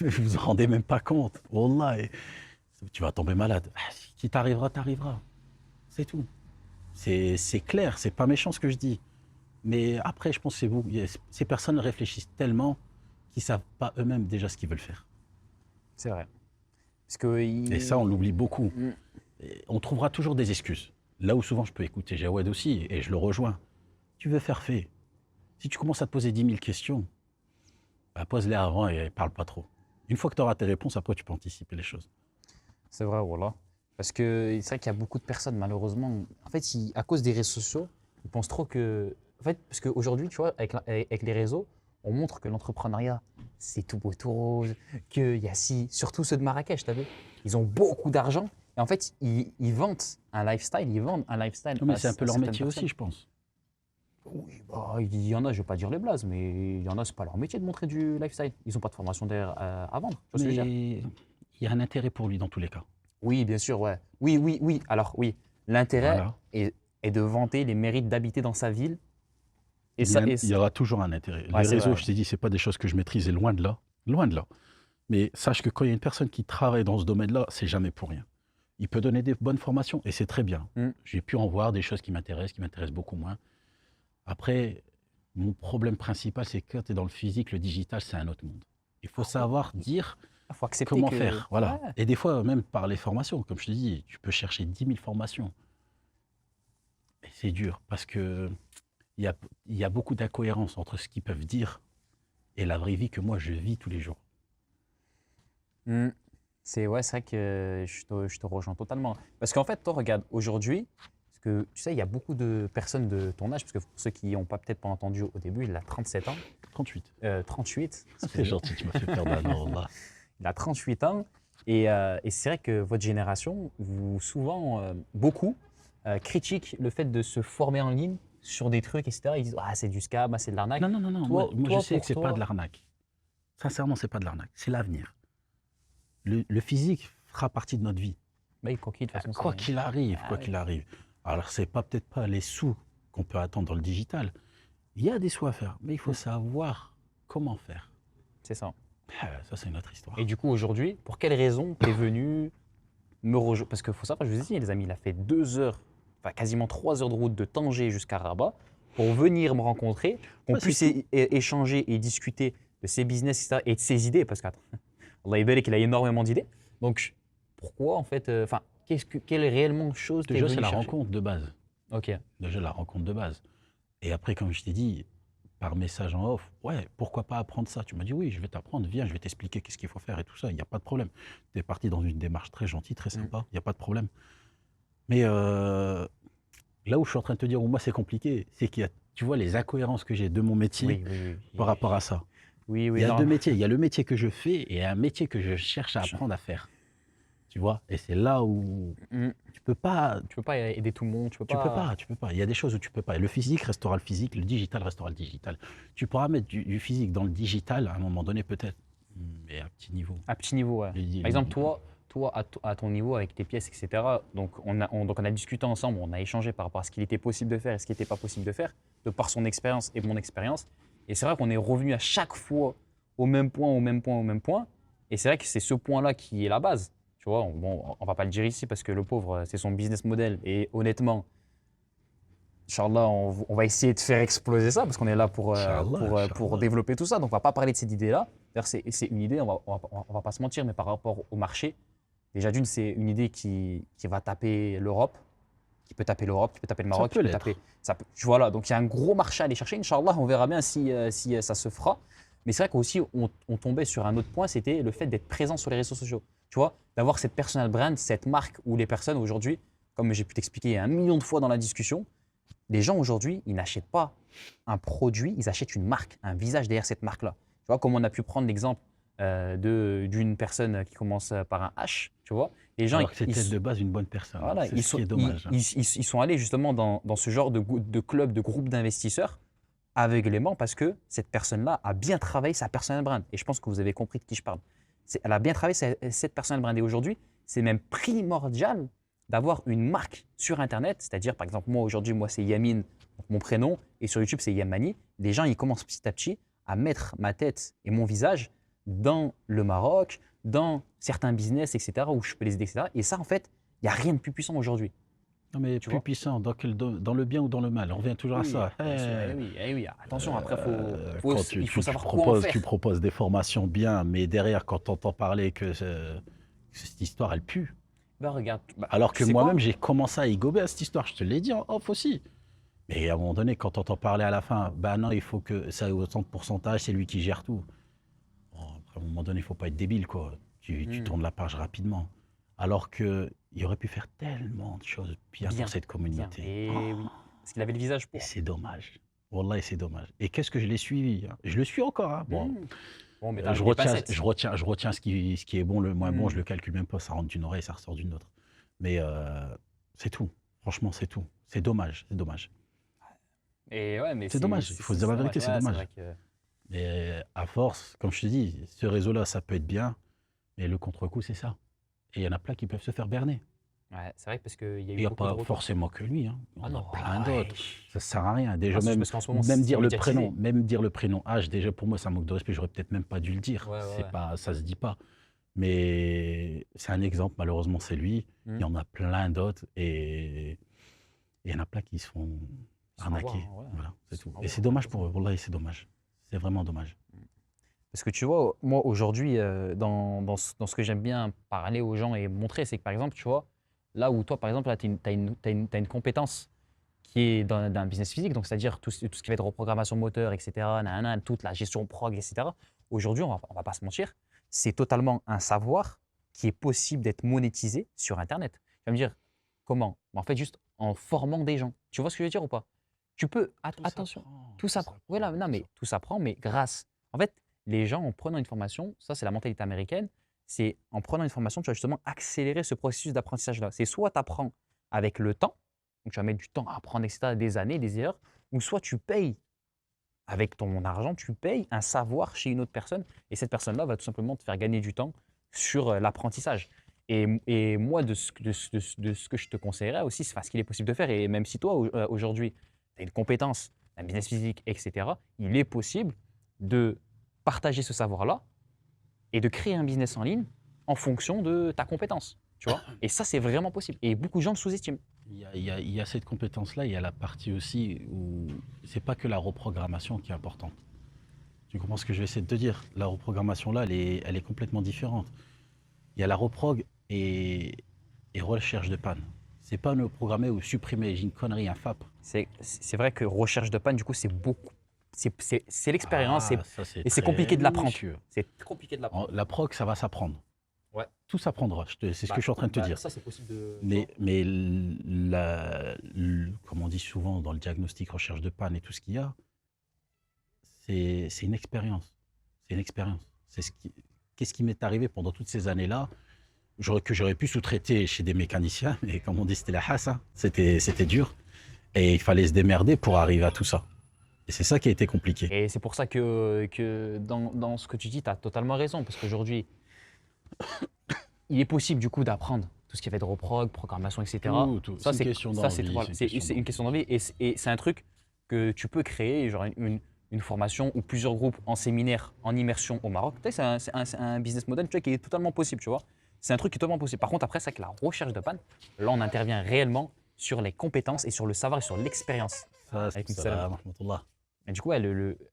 vous vous en rendez même pas compte. Wallah, tu vas tomber malade. Si t'arriveras, t'arriveras. C'est tout. C'est clair, c'est pas méchant ce que je dis. Mais après, je pense que c'est vous. Ces personnes réfléchissent tellement qu'ils savent pas eux-mêmes déjà ce qu'ils veulent faire. C'est vrai. Parce que Et ça, on l'oublie beaucoup. Mm. Et on trouvera toujours des excuses. Là où souvent je peux écouter Jawad aussi, et je le rejoins. Tu veux faire fait. Si tu commences à te poser 10 000 questions, bah, pose-les avant et parle pas trop. Une fois que tu auras tes réponses, après tu peux anticiper les choses. c'est vrai, voilà. Parce que c'est vrai qu'il y a beaucoup de personnes, malheureusement, en fait, à cause des réseaux sociaux, ils pensent trop que. En fait, parce qu'aujourd'hui, tu vois, avec les réseaux, on montre que l'entrepreneuriat, c'est tout beau, tout rose, qu'il y a si. Surtout ceux de Marrakech, tu as vu. Ils ont beaucoup d'argent. Et en fait, ils vantent un lifestyle, ils vendent un lifestyle. Non, mais c'est un peu à leur certaines métier personnes. aussi, je pense. Oui, bah, il y en a, je ne vais pas dire les blazes, mais il y en a, c'est pas leur métier de montrer du lifestyle. Ils n'ont pas de formation derrière à vendre. Tu vois ce que je veux dire? Mais il y a un intérêt pour lui dans tous les cas. Oui, bien sûr, ouais. Oui, oui, oui. Alors, oui, l'intérêt Voilà. est de vanter les mérites d'habiter dans sa ville. Et Il y, ça, a- et il y aura toujours un intérêt. Ouais, Les c'est réseaux, vrai. je t'ai dit, c'est pas des choses que je maîtrise, et loin de là. Loin de là. Mais sache que quand il y a une personne qui travaille dans ce domaine-là, c'est jamais pour rien. Il peut donner des bonnes formations et c'est très bien. Mm. J'ai pu en voir des choses qui m'intéressent beaucoup moins. Après, mon problème principal, c'est que quand tu es dans le physique, le digital, c'est un autre monde. Il faut savoir dire Il faut accepter comment que. faire. Voilà. Ouais. Et des fois, même par les formations, comme je te dis, tu peux chercher 10 000 formations. Et c'est dur parce que il y a beaucoup d'incohérences entre ce qu'ils peuvent dire et la vraie vie que moi, je vis tous les jours. Mm. C'est vrai que je te rejoins totalement. Parce qu'en fait, toi, regarde, aujourd'hui, parce que tu sais, il y a beaucoup de personnes de ton âge, parce que pour ceux qui n'ont peut-être pas entendu au début, il a 37 ans, 38. 38. C'est gentil, tu m'as fait perdre un an, là. Il a 38 ans. Et c'est vrai que votre génération, vous souvent, beaucoup, critique le fait de se former en ligne sur des trucs, etc. Ils disent, ah, c'est du scam, ah, c'est de l'arnaque. Non, non, non, non. Toi- Moi, toi, je sais pour que c'est toi- pas de l'arnaque. Sincèrement, c'est pas de l'arnaque. C'est l'avenir. Le physique fera partie de notre vie. Bah, il coquille, de toute façon. Quoi c'est- qu'il arrive, Ah quoi oui. qu'il arrive. Alors, c'est pas peut-être pas les sous qu'on peut attendre dans le digital. Il y a des sous à faire, mais il faut savoir comment faire. C'est ça. Ça, c'est une autre histoire. Et du coup, aujourd'hui, pour quelle raison tu es venu me rejoindre? Parce qu'il faut savoir, je vous ai dit, les amis, il a fait 2 heures, enfin quasiment 3 heures de route de Tanger jusqu'à Rabat pour venir me rencontrer, qu'on Ouais, c'est puisse échanger et discuter de ses business, etc. et de ses idées. Parce qu'attends, Allah est qu'il a énormément d'idées. Donc, pourquoi en fait, enfin, quelle réellement chose tu es Déjà, venu c'est la chercher? rencontre de base. Ok, Déjà, la rencontre de base. Et après, comme je t'ai dit, par message en off, ouais, pourquoi pas apprendre ça? Tu m'as dit, oui, je vais t'apprendre, viens, je vais t'expliquer qu'est-ce qu'il faut faire et tout ça, il n'y a pas de problème. Tu es parti dans une démarche très gentille, très sympa, il n'y a pas de problème. Mais là où je suis en train de te dire, où moi c'est compliqué, c'est qu'il y a, tu vois, les incohérences que j'ai de mon métier oui, oui, oui. par rapport à ça. Oui, oui, Il y a non. deux métiers, il y a le métier que je fais et un métier que je cherche à apprendre à faire. Tu vois? Et c'est là où Mm. tu peux pas, Tu peux pas aider tout le monde, tu peux pas. tu peux pas. Il y a des choses où tu peux pas. Le physique restera le physique, le digital restera le digital. Tu pourras mettre du physique dans le digital à un moment donné peut-être, mais à petit niveau. À petit niveau, ouais. Par exemple, toi à ton niveau, avec tes pièces, etc., donc donc on a discuté ensemble, on a échangé par rapport à ce qu'il était possible de faire et ce qui n'était pas possible de faire, de par son expérience et mon expérience. Et c'est vrai qu'on est revenu à chaque fois au même point, au même point, au même point. Et c'est vrai que c'est ce point-là qui est la base. Tu vois, bon, on va pas le dire ici parce que le pauvre, c'est son business model. Et honnêtement, Inch'Allah, on va essayer de faire exploser ça parce qu'on est là Inch'Allah, pour Inch'Allah. développer tout ça. Donc, on va pas parler de cette idée-là. D'ailleurs, c'est une idée, on va pas se mentir, mais par rapport au marché, déjà d'une, c'est une idée qui va taper l'Europe, qui peut taper l'Europe, qui peut taper le Maroc, peut qui peut l'être. taper. Voilà, donc il y a un gros marché à aller chercher. Inch'Allah, on verra bien si ça se fera. Mais c'est vrai qu'aussi, on tombait sur un autre point, c'était le fait d'être présent sur les réseaux sociaux. Tu vois, d'avoir cette personal brand, cette marque où les personnes aujourd'hui, comme j'ai pu t'expliquer 1 million de fois dans la discussion, les gens aujourd'hui, ils n'achètent pas un produit, ils achètent une marque, un visage derrière cette marque-là. Tu vois, comme on a pu prendre l'exemple d'une personne qui commence par un H, tu vois. Les gens, Alors que c'était de base une bonne personne. voilà, C'est ce qui est dommage. ils sont allés justement dans ce genre de club, de groupe d'investisseurs aveuglément parce que cette personne-là a bien travaillé sa personal brand. Et je pense que vous avez compris de qui je parle. Elle a bien travaillé cette personal brand. Et aujourd'hui, c'est même primordial d'avoir une marque sur Internet. C'est-à-dire, par exemple, moi, aujourd'hui, moi, c'est Yamin, donc mon prénom. Et sur YouTube, c'est Yamani. Les gens, ils commencent petit à petit à mettre ma tête et mon visage dans le Maroc, dans certains business, etc., où je peux les aider, etc. Et ça, en fait, il n'y a rien de plus puissant aujourd'hui. Non, mais Tu plus vois? puissant, dans le bien ou dans le mal? On revient toujours à Oui, ça. bien sûr, oui, oui. Attention, après, Quand il faut savoir quoi en tu faire. proposes des formations bien, mais derrière, quand tu entends parler que cette histoire, elle pue. Bah, regarde, bah, Alors tu que sais moi-même, quoi? j'ai commencé à y gober à cette histoire, je te l'ai dit en off aussi. Mais à un moment donné, quand tu entends parler à la fin, bah non, il faut que ça ait autant de pourcentage, c'est lui qui gère tout. Bon, après, à un moment donné, il ne faut pas être débile, quoi. Tu Hmm, tournes la page rapidement. Alors qu'il aurait pu faire tellement de choses bien pour bien, cette bien. communauté. Et oui, parce qu'il avait le visage Et pour. c'est dommage. Wallah, et c'est dommage. Et qu'est-ce que je l'ai suivi, hein. Je le suis encore, hein. Bon, Hmm. Bon, mais t'as avec je des retiens, pincettes. je retiens ce qui est bon, le moins bon, je Hmm. le calcule même pas, ça rentre d'une oreille, ça ressort d'une autre. Mais c'est tout. Franchement, c'est tout. C'est dommage, c'est dommage. Et ouais, mais C'est dommage, il faut se dire la c'est dommage. vérité, c'est Ouais, c'est dommage. vrai que. Mais à force, comme je te dis, ce réseau-là, ça peut être bien, mais le contre-coup, c'est ça. Et il y en a plein qui peuvent se faire berner. Ouais, c'est vrai parce qu'il y a Il eu n'y a beaucoup de pas retours. forcément que lui, hein. Ah On a non, plein ouais. d'autres. Ça sert à rien. Déjà, Ah, c'est juste même, parce qu'en ce moment, même c'est dire le médiatisé. prénom, même dire le prénom H, déjà pour moi, c'est un manque de respect. J'aurais peut-être même pas dû le dire. Ouais, ouais, C'est ouais. pas, ça se dit pas. Mais c'est un exemple, malheureusement, c'est lui. Il Hmm. y en a plein d'autres et il y en a plein qui se font Ils se font avoir, arnaquer. hein, ouais. Voilà, Ils c'est se tout. font Et avoir, c'est dommage 100%. pour eux. Wallah, c'est dommage. C'est vraiment dommage. Parce que tu vois, moi aujourd'hui, dans ce que j'aime bien parler aux gens et montrer, c'est que par exemple, tu vois, là où toi, par exemple, tu as une compétence qui est d'un business physique, donc c'est-à-dire tout ce qui va être reprogrammation moteur, etc., nanana, toute la gestion prog, etc. Aujourd'hui, on va pas se mentir, c'est totalement un savoir qui est possible d'être monétisé sur Internet. Tu vas me dire, comment? En fait, juste en formant des gens. Tu vois ce que je veux dire ou pas? Tu peux, attention, tout Tout s'apprend. Voilà, non, tout mais s'apprend. tout s'apprend, mais grâce. En fait, les gens, en prenant une formation, ça c'est la mentalité américaine, c'est en prenant une formation, tu vas justement accélérer ce processus d'apprentissage-là. C'est soit tu apprends avec le temps, donc tu vas mettre du temps à apprendre, etc., des années, des heures, ou soit tu payes avec ton argent, tu payes un savoir chez une autre personne, et cette personne-là va tout simplement te faire gagner du temps sur l'apprentissage. Et moi, de ce que je te conseillerais aussi, c'est ce qu'il est possible de faire, et même si toi, aujourd'hui, tu as une compétence, un business physique, etc., il est possible de partager ce savoir-là et de créer un business en ligne en fonction de ta compétence. Tu vois? Et ça, c'est vraiment possible. Et beaucoup de gens le sous-estiment. Il y a cette compétence-là, il y a la partie aussi où c'est pas que la reprogrammation qui est importante. Tu comprends ce que je vais essayer de te dire? La reprogrammation là, elle est complètement différente. Il y a la reprog et recherche de panne. C'est pas ne programmer ou supprimer, j'ai une connerie, un FAP. C'est vrai que recherche de panne, du coup, c'est beaucoup. C'est l'expérience Ah, ça c'est et c'est très compliqué de l'apprendre. minutieux. C'est compliqué de l'apprendre. La prog, ça va s'apprendre. Ouais. Tout s'apprendra, c'est ce que je suis en train de te dire. Ça, c'est possible de. Mais comme on dit souvent dans le diagnostic, recherche de panne et tout ce qu'il y a, c'est une expérience. C'est une expérience. Qu'est-ce qui m'est arrivé pendant toutes ces années-là que j'aurais pu sous-traiter chez des mécaniciens, mais comme on dit, c'était la hasse, hein. C'était dur. Et il fallait se démerder pour arriver à tout ça. Et c'est ça qui a été compliqué. Et c'est pour ça que dans ce que tu dis, tu as totalement raison. Parce qu'aujourd'hui, il est possible du coup d'apprendre tout ce qui va être reprog, programmation, etc. Tout. Ça, C'est une question ça, c'est d'envie. voilà, c'est une question d'envie et c'est un truc que tu peux créer, genre une formation ou plusieurs groupes en séminaire, en immersion au Maroc. Tu sais, c'est un business model tu vois, qui est totalement possible, tu vois. C'est un truc qui est totalement possible. Par contre, après, c'est que la recherche de panne, là, on intervient réellement sur les compétences et sur le savoir et sur l'expérience. Ça, Avec ça Salam. va, rahmatullah. Et du coup, ouais,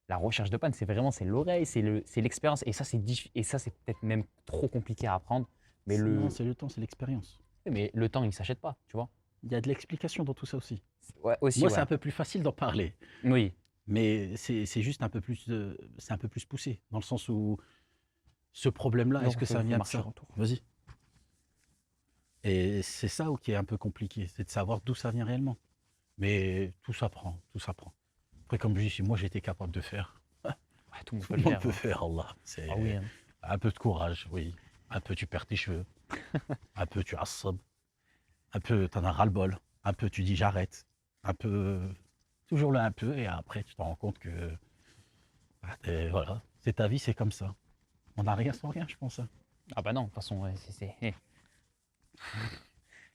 la recherche de panne, c'est vraiment c'est l'oreille, c'est l'expérience. Et ça, c'est peut-être même trop compliqué à apprendre. Mais Non, c'est le temps, c'est l'expérience. mais le temps, il ne s'achète pas, tu vois. Il y a de l'explication dans tout ça aussi. Ouais, aussi, Moi, ouais. c'est un peu plus facile d'en parler. Oui. Mais c'est juste un peu plus, c'est un peu plus poussé, dans le sens où ce problème-là, Non, est-ce que ça faut vient de marcher ça? autour. Vas-y. Et c'est ça qui est un peu compliqué, c'est de savoir d'où ça vient réellement. Mais tout s'apprend, tout s'apprend. Après, comme je dis, si moi j'étais capable de faire, Ouais, tout le monde tout peut le le monde faire. peut Hein. faire, Allah. C'est Ah oui. Hein. un peu de courage, oui. Un peu tu perds tes cheveux, un peu tu assabes, un peu t'en as ras-le-bol, un peu tu dis j'arrête, un peu, toujours là un peu, et après tu te rends compte que, voilà, c'est ta vie, c'est comme ça. On n'a rien sans rien, je pense, hein. Ah bah non, de toute façon, ouais, si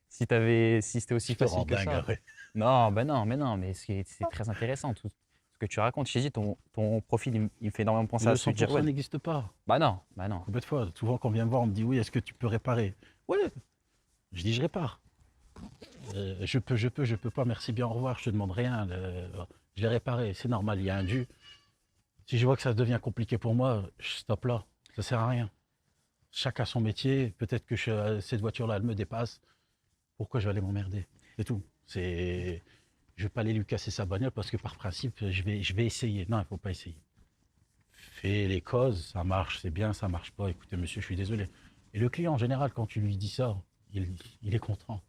c'était aussi Je te facile rends que dingue, ça. arrête. Non, bah non, mais c'est très intéressant tout ce que tu racontes. Je t'ai dit, ton profil, il me fait énormément penser Le à ce 100% Jirwell. n'existe pas. Bah non, bah non. Combien de fois, souvent quand on vient me voir, on me dit oui, est-ce que tu peux réparer? Ouais, je dis je répare. Je peux pas, merci bien, au revoir, je te demande rien. Je l'ai réparé, c'est normal, il y a un dû. Si je vois que ça devient compliqué pour moi, je stoppe là, ça sert à rien. Chacun son métier, peut-être que cette voiture-là, elle me dépasse. Pourquoi je vais aller m'emmerder? C'est tout. Je vais pas aller lui casser sa bagnole parce que par principe, je vais essayer. Non, il faut pas essayer. Fais les causes, ça marche, c'est bien, ça marche pas. Écoutez, monsieur, je suis désolé. Et le client, en général, quand tu lui dis ça, il est content.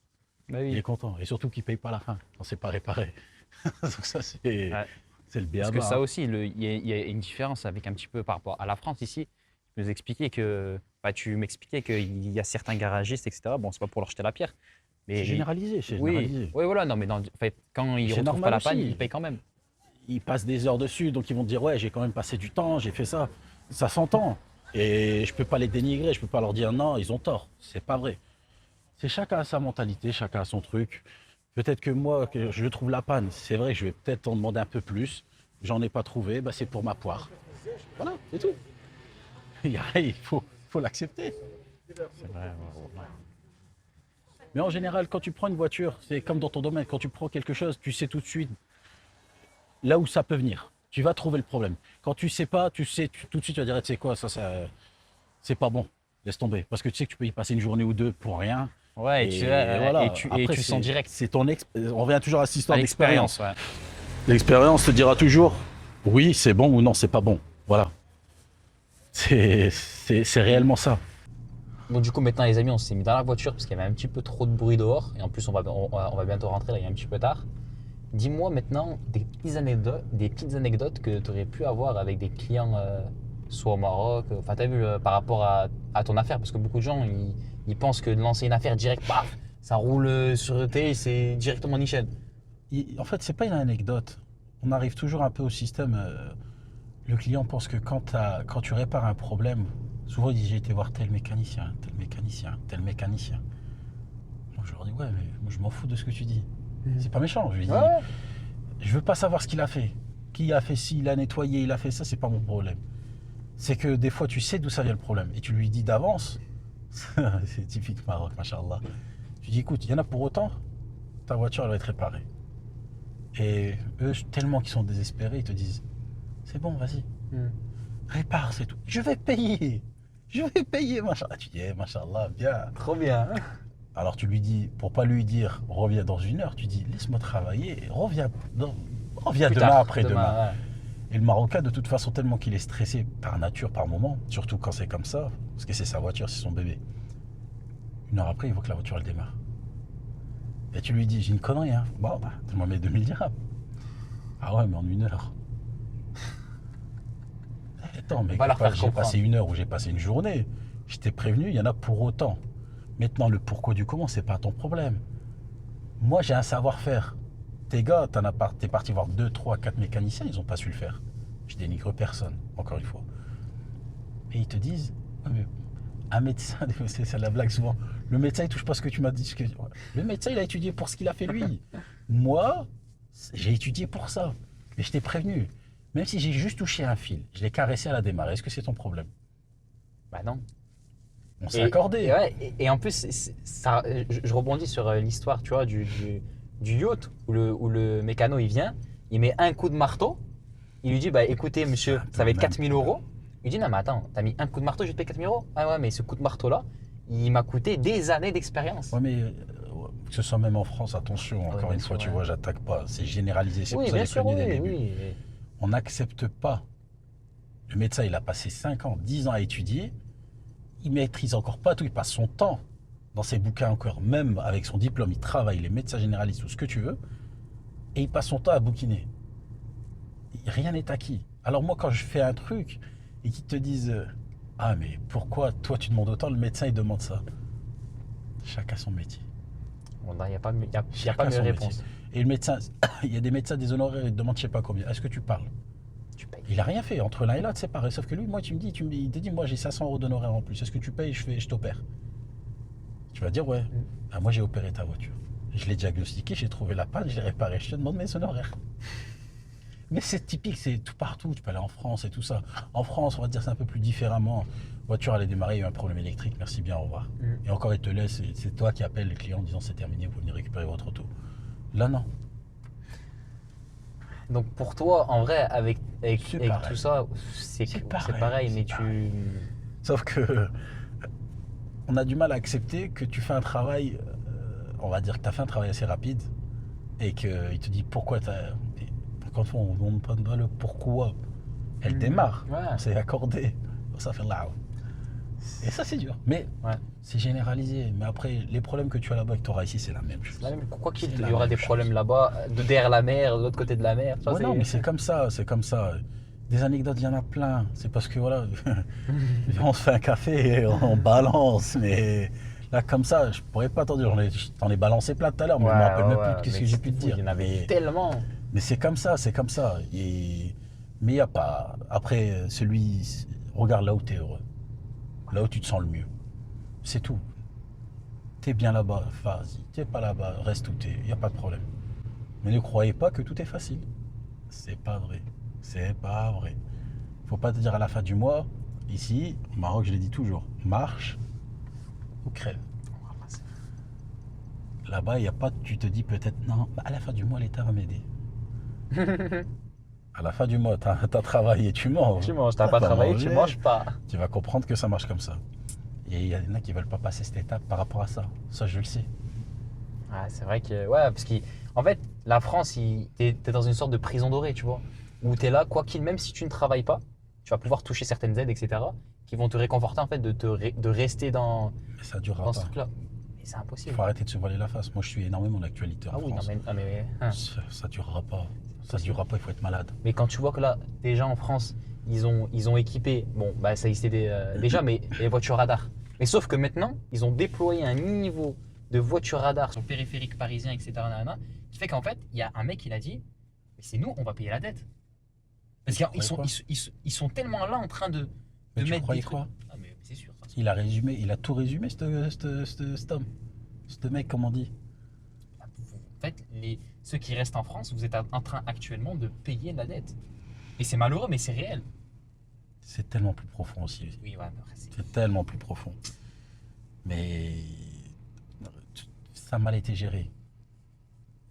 Bah Il oui. est content. Et surtout qu'il paye pas la fin quand c'est pas réparé. Donc ça, c'est Ouais. le Parce que béaba. ça aussi, il y a une différence avec un petit peu par rapport à la France ici. Tu nous expliquais que, bah, tu m'expliquais qu'il y a certains garagistes, etc. Bon, c'est pas pour leur jeter la pierre. Mais C'est généralisé, c'est oui, généralisé. oui, voilà. Non, mais en fait, quand ils C'est ne retrouvent normal pas la panne, aussi. ils payent quand même. Ils passent des heures dessus, donc ils vont te dire ouais, j'ai quand même passé du temps, j'ai fait ça. Ça s'entend. Et je peux pas les dénigrer, je peux pas leur dire non, ils ont tort. C'est pas vrai. C'est chacun a sa mentalité, chacun a son truc. Peut-être que moi, que je trouve la panne, c'est vrai, je vais peut-être en demander un peu plus. J'en ai pas trouvé, bah c'est pour ma poire. Voilà, c'est tout. Il faut l'accepter. C'est vrai. Ouais. Mais en général, quand tu prends une voiture, c'est comme dans ton domaine, quand tu prends quelque chose, tu sais tout de suite là où ça peut venir. Tu vas trouver le problème. Quand tu sais pas, tu sais tout de suite, tu vas dire, tu sais quoi, ça c'est pas bon. Laisse tomber. Parce que tu sais que tu peux y passer une journée ou deux pour rien. Ouais, Et voilà. voilà. Et Après, tu sens direct. On revient toujours à cette histoire À d'expérience. l'expérience, ouais. L'expérience te dira toujours, oui, c'est bon ou non, c'est pas bon. Voilà. C'est réellement ça. Bon, du coup, maintenant, les amis, on s'est mis dans la voiture parce qu'il y avait un petit peu trop de bruit dehors. Et en plus, on va bientôt rentrer, là, il est un petit peu tard. Dis-moi maintenant des petites anecdotes que tu aurais pu avoir avec des clients, soit au Maroc, enfin, tu as vu par rapport à ton affaire, parce que beaucoup de gens, ils pensent que de lancer une affaire direct, paf, ça roule sur le T, c'est directement nickel. En fait, c'est pas une anecdote. On arrive toujours un peu au système. Le client pense que quand tu répares un problème, souvent il dit j'ai été voir tel mécanicien, tel mécanicien, tel mécanicien. Donc je leur dis ouais, mais moi, je m'en fous de ce que tu dis. C'est pas méchant. Je lui dis Ouais. je veux pas savoir ce qu'il a fait. Qui a fait ci, il a nettoyé, il a fait ça, c'est pas mon problème. C'est que des fois tu sais d'où ça vient le problème et tu lui dis d'avance. C'est typique Maroc, machallah. Tu dis écoute, il y en a pour autant, ta voiture elle va être réparée. Et eux, tellement qu'ils sont désespérés, ils te disent c'est bon, vas-y, répare, c'est tout. Je vais payer, machallah. Tu dis, machallah, bien. Trop bien. Alors tu lui dis, pour pas lui dire, reviens dans une heure, tu dis, laisse-moi travailler, reviens Plus demain, tard, après-demain. ouais. Et le Marocain, de toute façon, tellement qu'il est stressé par nature, par moment, surtout quand c'est comme ça, parce que c'est sa voiture, c'est son bébé. Une heure après, il voit que la voiture, elle démarre. Et tu lui dis, j'ai une connerie, hein. Bon, bah, tu m'en mets 2000 dirhams. Ah ouais, mais en une heure. Attends, mais On va leur faire j'ai comprendre. passé une heure ou j'ai passé une journée. Je t'ai prévenu, il y en a pour autant. Maintenant, le pourquoi du comment, c'est pas ton problème. Moi, j'ai un savoir-faire. Tes gars, t'es parti voir 2, 3, 4 mécaniciens, ils n'ont pas su le faire. Je dénigre personne, encore une fois. Et ils te disent, ah, mais un médecin, c'est la blague souvent, le médecin, il touche pas ce que tu m'as dit. Le médecin, il a étudié pour ce qu'il a fait lui. Moi, j'ai étudié pour ça. Mais je t'ai prévenu. Même si j'ai juste touché un fil, je l'ai caressé à la démarre. Est-ce que c'est ton problème? Bah non. On s'est accordé. Et en plus, ça, je rebondis sur l'histoire, tu vois, du yacht où le mécano il vient, il met un coup de marteau, il lui dit bah écoutez monsieur, ça va être 4000 euros. Il dit non mais attends, t'as mis un coup de marteau, je vais te payer 4000 euros. Ah ouais, mais ce coup de marteau là, il m'a coûté des années d'expérience. Ouais, mais que ce soit même en France, attention, encore une fois, tu vois, j'attaque pas. C'est généralisé, c'est Oui, pour ça bien que j'ai sûr, prévenu dès oui, le début. oui. On n'accepte pas. Le médecin, il a passé 5 ans, 10 ans à étudier. Il maîtrise encore pas tout. Il passe son temps dans ses bouquins encore. Même avec son diplôme, il travaille, les médecins généralistes ou ce que tu veux. Et il passe son temps à bouquiner. Rien n'est acquis. Alors moi, quand je fais un truc et qu'ils te disent ah mais pourquoi toi tu demandes autant, le médecin il demande ça. Chacun son métier. Bon, il n'y a pas mieux Chacun son réponse. métier. Et le médecin, il y a des médecins des honoraires, ils te demandent je sais pas combien. Est-ce que tu parles? Tu payes. Il a rien fait. Entre l'un et l'autre, c'est pareil. Sauf que lui, moi, il te dit, moi, j'ai 500 euros d'honoraires en plus. Est-ce que tu payes? Je t'opère. Tu vas dire, ouais. Ah, moi, j'ai opéré ta voiture. Je l'ai diagnostiqué, j'ai trouvé la panne, je l'ai réparée. Je te demande mes honoraires. Mais c'est typique, c'est tout partout. Tu peux aller en France et tout ça. En France, on va dire c'est un peu plus différemment. Voiture, elle est démarrée, il y a eu un problème électrique, merci bien, au revoir. Et encore, ils te laissent, c'est toi qui appelles les clients en disant c'est terminé, vous venez récupérer votre auto. Là, non. Donc pour toi, en vrai, avec pareil. tout ça, c'est pareil, mais tu. Sauf que on a du mal à accepter que tu fais un travail, on va dire que tu as fait un travail assez rapide et qu'il te dit pourquoi tu as. Quand on ne demande pas le pourquoi, elle démarre, Ouais. on s'est accordé, ça fait là. Et ça, c'est dur. Mais Ouais. c'est généralisé. Mais après, les problèmes que tu as là-bas et que tu auras ici, c'est la même chose. Quoi qu'il C'est y la aura même des chose. problèmes là-bas, derrière la mer, de l'autre côté de la mer. Ça, Ouais, non, mais c'est comme ça, c'est comme ça. Des anecdotes, il y en a plein. C'est parce que voilà, on se fait un café et on balance. Mais là, comme ça, je pourrais pas t'en dire. T'en ai balancé plein tout à l'heure, mais je me rappelle même plus de qu'est-ce que j'ai pu te dire. Il y en avait Mais- tellement. Mais c'est comme ça, c'est comme ça. Mais il n'y a pas. Après, regarde là où tu es heureux. Là où tu te sens le mieux. C'est tout. T'es bien là-bas, vas-y. T'es pas là-bas, reste où t'es. Il n'y a pas de problème. Mais ne croyez pas que tout est facile. C'est pas vrai. C'est pas vrai. Faut pas te dire à la fin du mois, ici, au Maroc, je l'ai dit toujours, marche ou crève. Là-bas, il n'y a pas, tu te dis peut-être, non, bah, à la fin du mois, l'État va m'aider. À la fin du mois, t'as travaillé, tu manges. Tu manges, t'as pas vas travaillé, tu manger. manges pas. Tu vas comprendre que ça marche comme ça. Et il y en a qui veulent pas passer cette étape par rapport à ça. Ça, je le sais. Ouais, c'est vrai que. Ouais, parce qu'en fait, la France, t'es dans une sorte de prison dorée, tu vois. Où t'es là, quoi qu'il, même si tu ne travailles pas, tu vas pouvoir toucher certaines aides, etc. qui vont te réconforter, en fait, de rester dans Mais ça durera ce pas. truc-là. Mais c'est Il impossible. faut arrêter de se voiler la face. Moi, je suis énormément d'actualité en Ah oui, non, France. mais, hein. Ça durera pas. Ça durera pas, il faut être malade. Mais quand tu vois que là, déjà en France, ils ont équipé, bon, bah ça existait déjà, mais les voitures radar. Mais sauf que maintenant, ils ont déployé un niveau de voitures radar sur le périphérique parisien, etc., nanana, qui fait qu'en fait, il y a un mec qui l'a dit, mais c'est nous, on va payer la dette. Parce Tu qu'ils croyais sont, ils sont tellement là en train de Mais tu mettre croyais des trucs. quoi? Ah, mais c'est sûr. Ça. Il a résumé, il a tout résumé, cet homme. Ce mec, comme on dit. En fait, ceux qui restent en France, vous êtes en train actuellement de payer la dette. Et c'est malheureux, mais c'est réel. C'est tellement plus profond aussi. Oui, ouais, mais C'est tellement plus profond. Mais ça a mal été géré.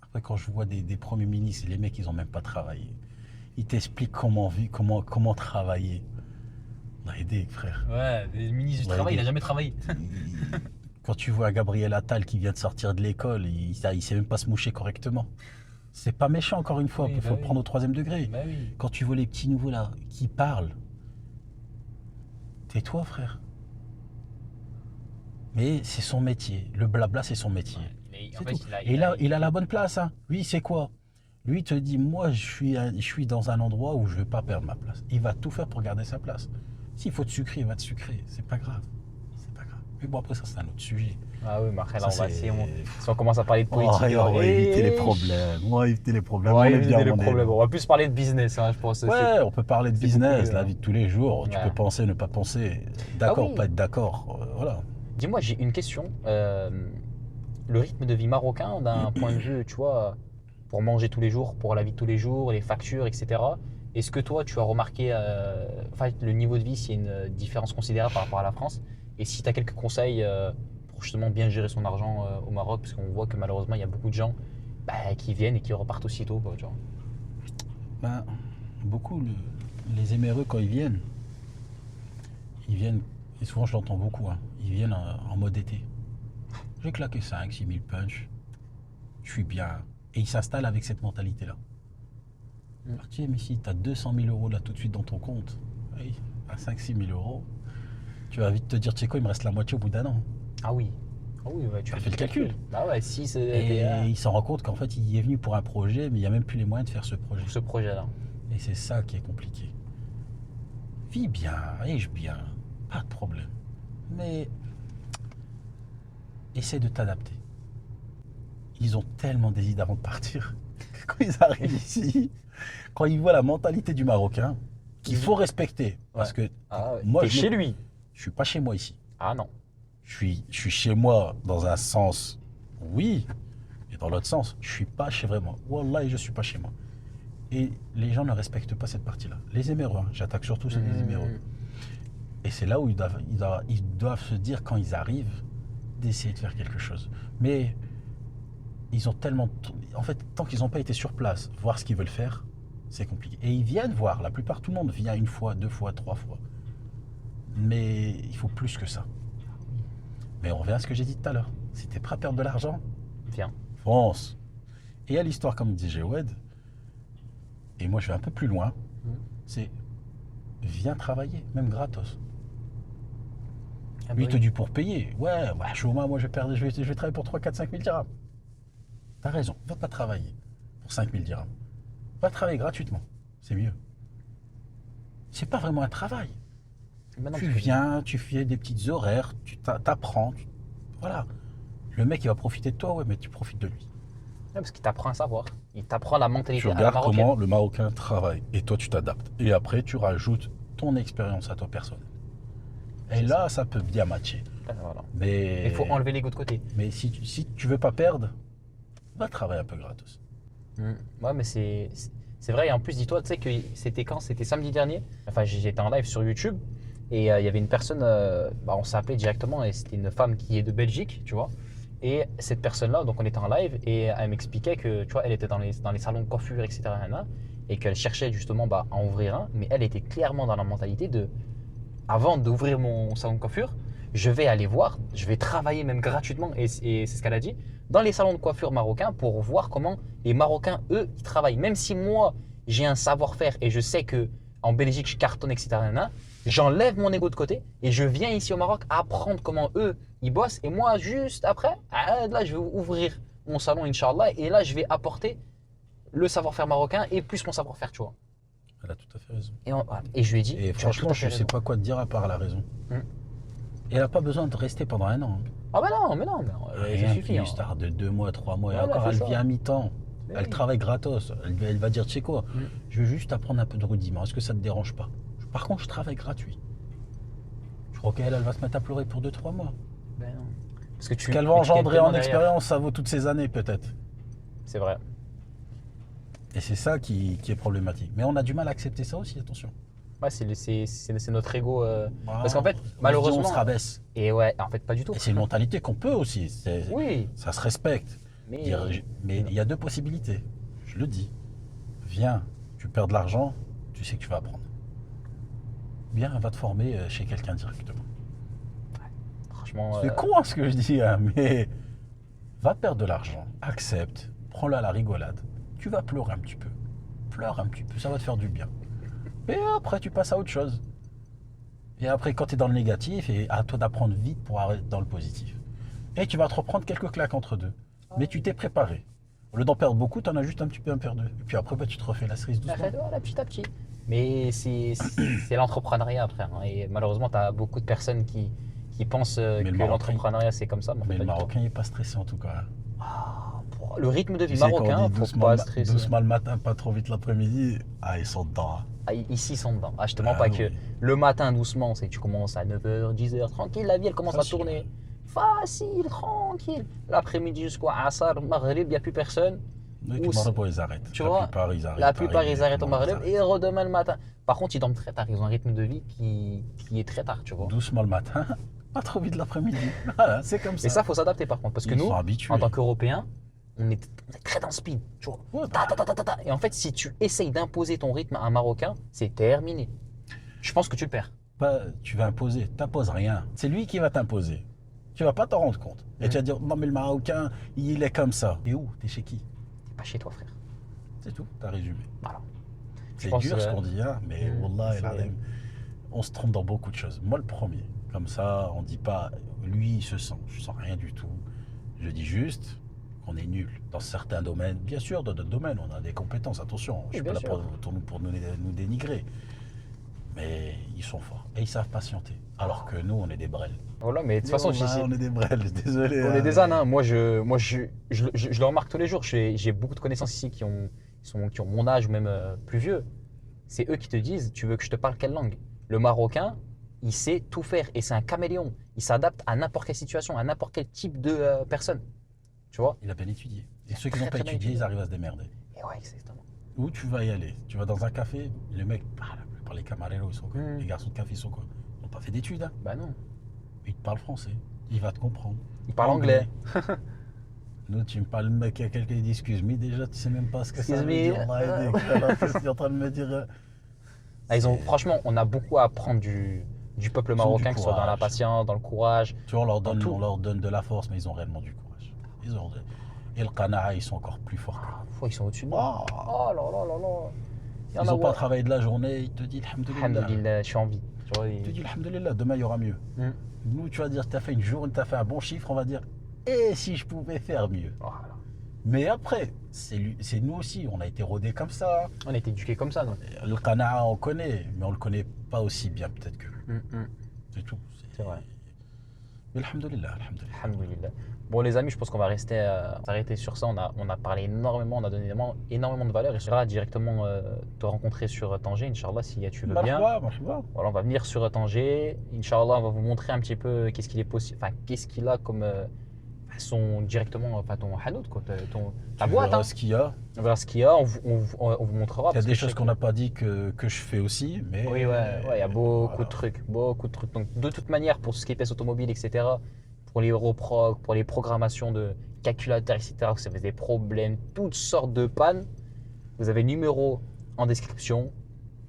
Après, quand je vois des premiers ministres, les mecs, ils n'ont même pas travaillé. Ils t'expliquent comment travailler. On a aidé, frère. Ouais, le ministre du Ouais, Travail, il des- n'a jamais travaillé. Quand tu vois Gabriel Attal qui vient de sortir de l'école, il sait même pas se moucher correctement. C'est pas méchant, encore une fois, Oui, il bah faut oui. le prendre au 3e degré. Bah oui. Quand tu vois les petits nouveaux là qui parlent, tais-toi, frère. Mais c'est son métier. Le blabla, c'est son métier. En C'est fait, tout. Et là, il a la bonne place. Hein. Lui, c'est quoi? Lui, il te dit, moi, je suis dans un endroit où je ne vais pas perdre ma place. Il va tout faire pour garder sa place. S'il faut te sucrer, il va te sucrer. C'est pas grave. C'est pas grave. Mais bon, après, ça, c'est un autre sujet. Ah oui, mais après, là, Ça, si on commence à parler de politique, On va éviter les problèmes. On va éviter les problèmes. On va est éviter bien les rodés. problèmes. On va plus parler de business, hein, je pense. Ouais, on peut parler de c'est business, beaucoup mieux, la hein. vie de tous les jours. Tu Ouais. peux penser, ne pas penser. D'accord, Ah oui. pas être d'accord. Voilà. Dis-moi, j'ai une question. Le rythme de vie marocain, d'un point de vue, tu vois, pour manger tous les jours, pour la vie de tous les jours, les factures, etc. Est-ce que toi, tu as remarqué enfin, le niveau de vie, s'il y a une différence considérable par rapport à la France? Et si tu as quelques conseils pour justement bien gérer son argent au Maroc, parce qu'on voit que malheureusement, il y a beaucoup de gens qui viennent et qui repartent aussitôt, quoi, tu vois. Ben, beaucoup, les éméreux, quand ils viennent, et souvent je l'entends beaucoup, hein, ils viennent en mode été. J'ai claqué 5, 6 000 punch, je suis bien. Et ils s'installent avec cette mentalité-là. Alors, tu sais, mais si tu as 200 000 euros là tout de suite dans ton compte, oui, à 5, 6 000 euros, tu vas vite te dire, tu sais quoi, il me reste la moitié au bout d'un an. Ah oui. Ah oui, ouais, tu T'as fait le calcul. Bah ouais, si c'est Et il s'en rend compte qu'en fait, il est venu pour un projet, mais il n'y a même plus les moyens de faire ce projet. ce projet-là. Et c'est ça qui est compliqué. Vis bien, riche bien, pas de problème. Mais essaie de t'adapter. Ils ont tellement des idées avant de partir que quand ils arrivent ici, quand ils voient la mentalité du Marocain, qu'il faut respecter. Parce que Ah ouais. moi, T'es chez lui. je suis pas chez moi ici. Ah non. Je suis chez moi dans un sens, oui, et dans l'autre sens, je suis pas chez vraiment. Wallah, je suis pas chez moi. Et les gens ne respectent pas cette partie-là. Les émirats, j'attaque surtout ceux des émirats. Et c'est là où ils doivent se dire, quand ils arrivent, d'essayer de faire quelque chose. Mais ils ont tellement... En fait, tant qu'ils n'ont pas été sur place, voir ce qu'ils veulent faire, c'est compliqué. Et ils viennent voir. La plupart, tout le monde vient 1 fois, 2 fois, 3 fois. Mais il faut plus que ça. Mais on revient à ce que j'ai dit tout à l'heure. Si tu es prêt à perdre de l'argent, Viens. fonce. Et il y a l'histoire, comme dit Jawed, et moi je vais un peu plus loin, c'est viens travailler, même gratos. Ah Lui, bah il te oui. dit pour payer. Ouais, je suis au moins, moi je vais travailler pour 3, 4, 5 000 dirhams. T'as raison, va pas travailler pour 5 000 dirhams. Va travailler gratuitement, c'est mieux. C'est pas vraiment un travail. Maintenant, Tu viens, tu fais des petites horaires, tu t'apprends. Voilà. Le mec, il va profiter de toi, ouais, mais tu profites de lui. Ouais, parce qu'il t'apprend à savoir. Il t'apprend la mentalité Tu à la regardes marocaine. comment le Marocain travaille et toi, tu t'adaptes. Et après, tu rajoutes ton expérience à toi personnelle. Et C'est là, ça peut bien matcher. Voilà. Mais Il faut enlever l'ego de côté. Mais si tu veux pas perdre, va travailler un peu gratos. Ouais, mais c'est vrai. Et en plus, dis-toi, tu sais que c'était quand? C'était samedi dernier. Enfin, j'étais en live sur YouTube et il y avait une personne, on s'est appelé directement et c'était une femme qui est de Belgique, tu vois. Et cette personne-là, donc on était en live et elle m'expliquait que, tu vois, elle était dans les salons de coiffure, etc. Et qu'elle cherchait justement à en ouvrir un, mais elle était clairement dans la mentalité de, avant d'ouvrir mon salon de coiffure, je vais aller voir, je vais travailler même gratuitement, et c'est ce qu'elle a dit, dans les salons de coiffure marocains pour voir comment les Marocains, eux, ils travaillent. Même si moi, j'ai un savoir-faire et je sais que en Belgique, je cartonne, etc. J'enlève mon ego de côté et je viens ici au Maroc apprendre comment eux, ils bossent. Et moi, juste après, là, je vais ouvrir mon salon, Inch'Allah, et là, je vais apporter le savoir-faire marocain et plus mon savoir-faire, tu vois. Elle a tout à fait raison. Et je lui ai dit, Et tu as franchement, tout à je fait ne sais raison. pas quoi te dire à part la raison. Et elle n'a pas besoin de rester pendant 1 an. Ah bah non, mais non, ça Rien suffit. plus Hein. tard de 2 mois, 3 mois. Et Voilà, encore, c'est elle ça. vient à mi-temps. Mais Elle oui. travaille gratos. Elle va dire, tu sais quoi, je veux juste apprendre un peu de rudiments. Est-ce que ça ne te dérange pas? Par contre, je travaille gratuit. Je crois qu'elle va se mettre à pleurer pour 2, 3 mois. Ben non. Parce que Ce qu'elle va mais tu gagnes engendrer tellement en derrière. expérience, ça vaut toutes ces années peut-être. C'est vrai. Et c'est ça qui est problématique. Mais on a du mal à accepter ça aussi, attention. Ouais, c'est notre ego. Parce qu'en fait, On se dit, malheureusement. on se rabaisse. Et ouais, en fait, pas du tout. Et c'est une mentalité qu'on peut aussi. Oui, Ça se respecte. mais. Mais il y a 2 possibilités. Je le dis. Viens, tu perds de l'argent, tu sais que tu vas apprendre. Bien, va te former chez quelqu'un directement. Franchement. C'est con hein, ce que je dis, hein, mais va perdre de l'argent, accepte, prends-le à la rigolade. Tu vas pleurer un petit peu. Pleure un petit peu, ça va te faire du bien. Et après, tu passes à autre chose. Et après, quand tu es dans le négatif, et à toi d'apprendre vite pour arrêter dans le positif. Et tu vas te reprendre quelques claques entre deux. Mais tu t'es préparé. Au lieu d'en perdre beaucoup, tu en as juste un petit peu perdu. Et puis après, tu te refais la cerise doucement. Voilà, petit à petit. Mais c'est l'entrepreneuriat après. Hein. Et malheureusement, tu as beaucoup de personnes qui pensent le que Marocain, l'entrepreneuriat c'est comme ça. Mais, en fait, Mais pas le du tout. Marocain, il n'est pas stressé en tout cas. Le rythme de Tu vie sais, quand marocain, on dit faut doucement, pas stresser. doucement le matin, pas trop vite l'après-midi, ils sont dedans. Hein. Ici, ils sont dedans. Je te mens Ah pas oui. que le matin, doucement, c'est que tu commences à 9h, 10h, tranquille, la vie, elle commence à Facile. tourner. Facile, tranquille. L'après-midi jusqu'au Asar, Maghrib, il n'y a plus personne. Oui, Ou puis Maghreb, ils arrêtent. tu La vois, plupart, ils arrêtent. La plupart, ils arrêtent au tout le monde, Maghrib ils et redemain le matin. Par contre, ils dorment très tard. Ils ont un rythme de vie qui est très tard, tu vois. Doucement le matin, pas trop vite l'après-midi. Voilà, c'est comme ça. Et ça, faut s'adapter par contre. Parce que Ils nous, sont habitués. en tant qu'Européens, on est très dans le speed, tu vois. Ouais, Ta, ta, ta, ta, ta, ta. Et en fait, si tu essayes d'imposer ton rythme à un Marocain, c'est terminé. Je pense que tu le perds. tu vas imposer, t'imposes rien. C'est lui qui va t'imposer. Tu vas pas t'en rendre compte. Et tu vas dire, non mais le Marocain, il est comme ça. Et où? T'es chez qui? T'es pas chez toi, frère. C'est tout, t'as résumé. Voilà. C'est pense, dur ce qu'on dit, hein, mais Wallah, c'est- on se trompe dans beaucoup de choses. Moi le premier, comme ça, on dit pas, lui il se sent, je sens rien du tout. Je dis juste qu'on est nul dans certains domaines. Bien sûr, dans d'autres domaines, on a des compétences, attention, je suis bien pas là sûr. pour nous dénigrer. Mais ils sont forts et ils savent patienter. Alors que nous, on est des brels. Voilà, mais de toute façon, on est des brels, désolé. on hein, est des mais- ânes. Hein. Moi, je le remarque tous les jours. J'ai beaucoup de connaissances ici qui ont mon âge ou même plus vieux. C'est eux qui te disent, tu veux que je te parle quelle langue? Le Marocain, il sait tout faire et c'est un caméléon. Il s'adapte à n'importe quelle situation, à n'importe quel type de personne. Tu vois? Il a bien étudié. Et ceux qui Très, n'ont pas très bien étudié, étudié. ils arrivent à se démerder. Et ouais, exactement. Où tu vas y aller? Tu vas dans un café, les mecs, les camareros, ils sont quoi? Mm. Les garçons de café, ils sont quoi? Ils n'ont pas fait d'études, hein. Bah non. Ils te parlent français. Il va te comprendre. Il parle anglais. Nous, tu me parles, mec, il y a quelqu'un qui dit excuse-moi, déjà, tu sais même pas ce que ça Excuse veut me. dire. Allah aide, alors, qu'est-ce que tu es en train de me dire? Franchement, on a beaucoup à apprendre du peuple Ils ont du marocain, que ce soit dans la courage. patience, dans le courage. Tu vois, tout. on leur donne de la force, mais ils ont réellement du courage. Et le Qana'a, ils sont encore plus forts que nous. Ils sont au-dessus de nous. Oh. Oh là là là là. Il y en Ils a n'ont pas ouais. travaillé de la journée, ils te disent Alhamdulillah. Alhamdulillah, je suis en vie. Tu vois, Ils te disent Alhamdulillah, demain il y aura mieux. Mm. Nous, tu vas dire, tu as fait une journée, tu as fait un bon chiffre, on va dire, et si je pouvais faire mieux. Voilà. Mais après, c'est nous aussi, on a été rodés comme ça. On a été éduqués comme ça, non? Le Qana'a, on connaît, mais on le connaît pas aussi bien peut-être que lui. C'est tout. C'est vrai. Mais alhamdulillah, alhamdulillah. Alhamdulillah. Bon les amis, je pense qu'on va rester s'arrêter sur ça. On a parlé énormément, on a donné énormément de valeur. Et on va directement te rencontrer sur Tanger, Inch'Allah, si tu veux bien. Marhaba. Voilà, on va venir sur Tanger. Inch'Allah, on va vous montrer un petit peu qu'est-ce qu'il est possible, enfin qu'est-ce qu'il a comme directement, enfin ton hanout, quoi, ta Tu boîte. verras Hein. ce qu'il y a. On verra ce qu'il y a, on vous montrera. Il y a parce des que je choses sais qu'on n'a pas dit que je fais aussi, mais... Oui, ouais, il y a beaucoup voilà. de trucs, beaucoup de trucs. Donc, de toute manière, pour tout ce qui est pièces automobiles, etc., pour les reprocs, pour les programmations de calculateurs, etc., que ça fait des problèmes, toutes sortes de pannes, vous avez le numéro en description,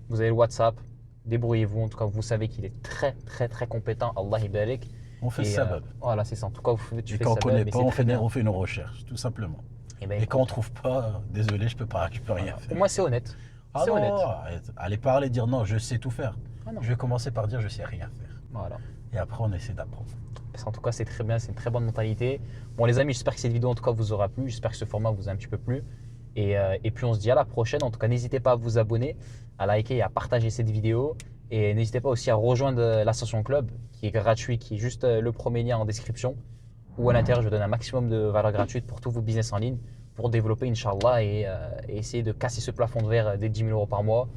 vous avez le WhatsApp, débrouillez-vous. En tout cas, vous savez qu'il est très, très, très compétent. Allah barik. On fait Et, ça, sabab. voilà, c'est ça. En tout cas, tu Et fais quand on sabab, connaît mais pas, c'est très bien. on fait nos recherches, tout simplement. Et, ben, Et quand écoute, on trouve pas, désolé, je peux rien pour faire. moi, c'est honnête. Ah C'est non, honnête. arrête. Allez parler, dire non, je sais tout faire. Ah non. Je vais commencer par dire je sais rien faire. Voilà. Et après, on essaie d'apprendre. Parce qu'en tout cas, c'est très bien, c'est une très bonne mentalité. Bon, les amis, j'espère que cette vidéo en tout cas vous aura plu. J'espère que ce format vous a un petit peu plu. Et puis, on se dit à la prochaine. En tout cas, n'hésitez pas à vous abonner, à liker et à partager cette vidéo. Et n'hésitez pas aussi à rejoindre l'Ascension Club qui est gratuit, qui est juste le premier lien en description. Où à l'intérieur, je donne un maximum de valeur gratuite pour tous vos business en ligne pour développer, Inch'Allah, et essayer de casser ce plafond de verre des 10 000 euros par mois.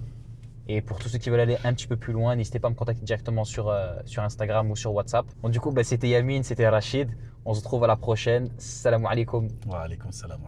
Et pour tous ceux qui veulent aller un petit peu plus loin, n'hésitez pas à me contacter directement sur Instagram ou sur WhatsApp. Bon, du coup, c'était Yamine, c'était Rachid. On se retrouve à la prochaine. Salam alaikum. Wa alaykoum salam.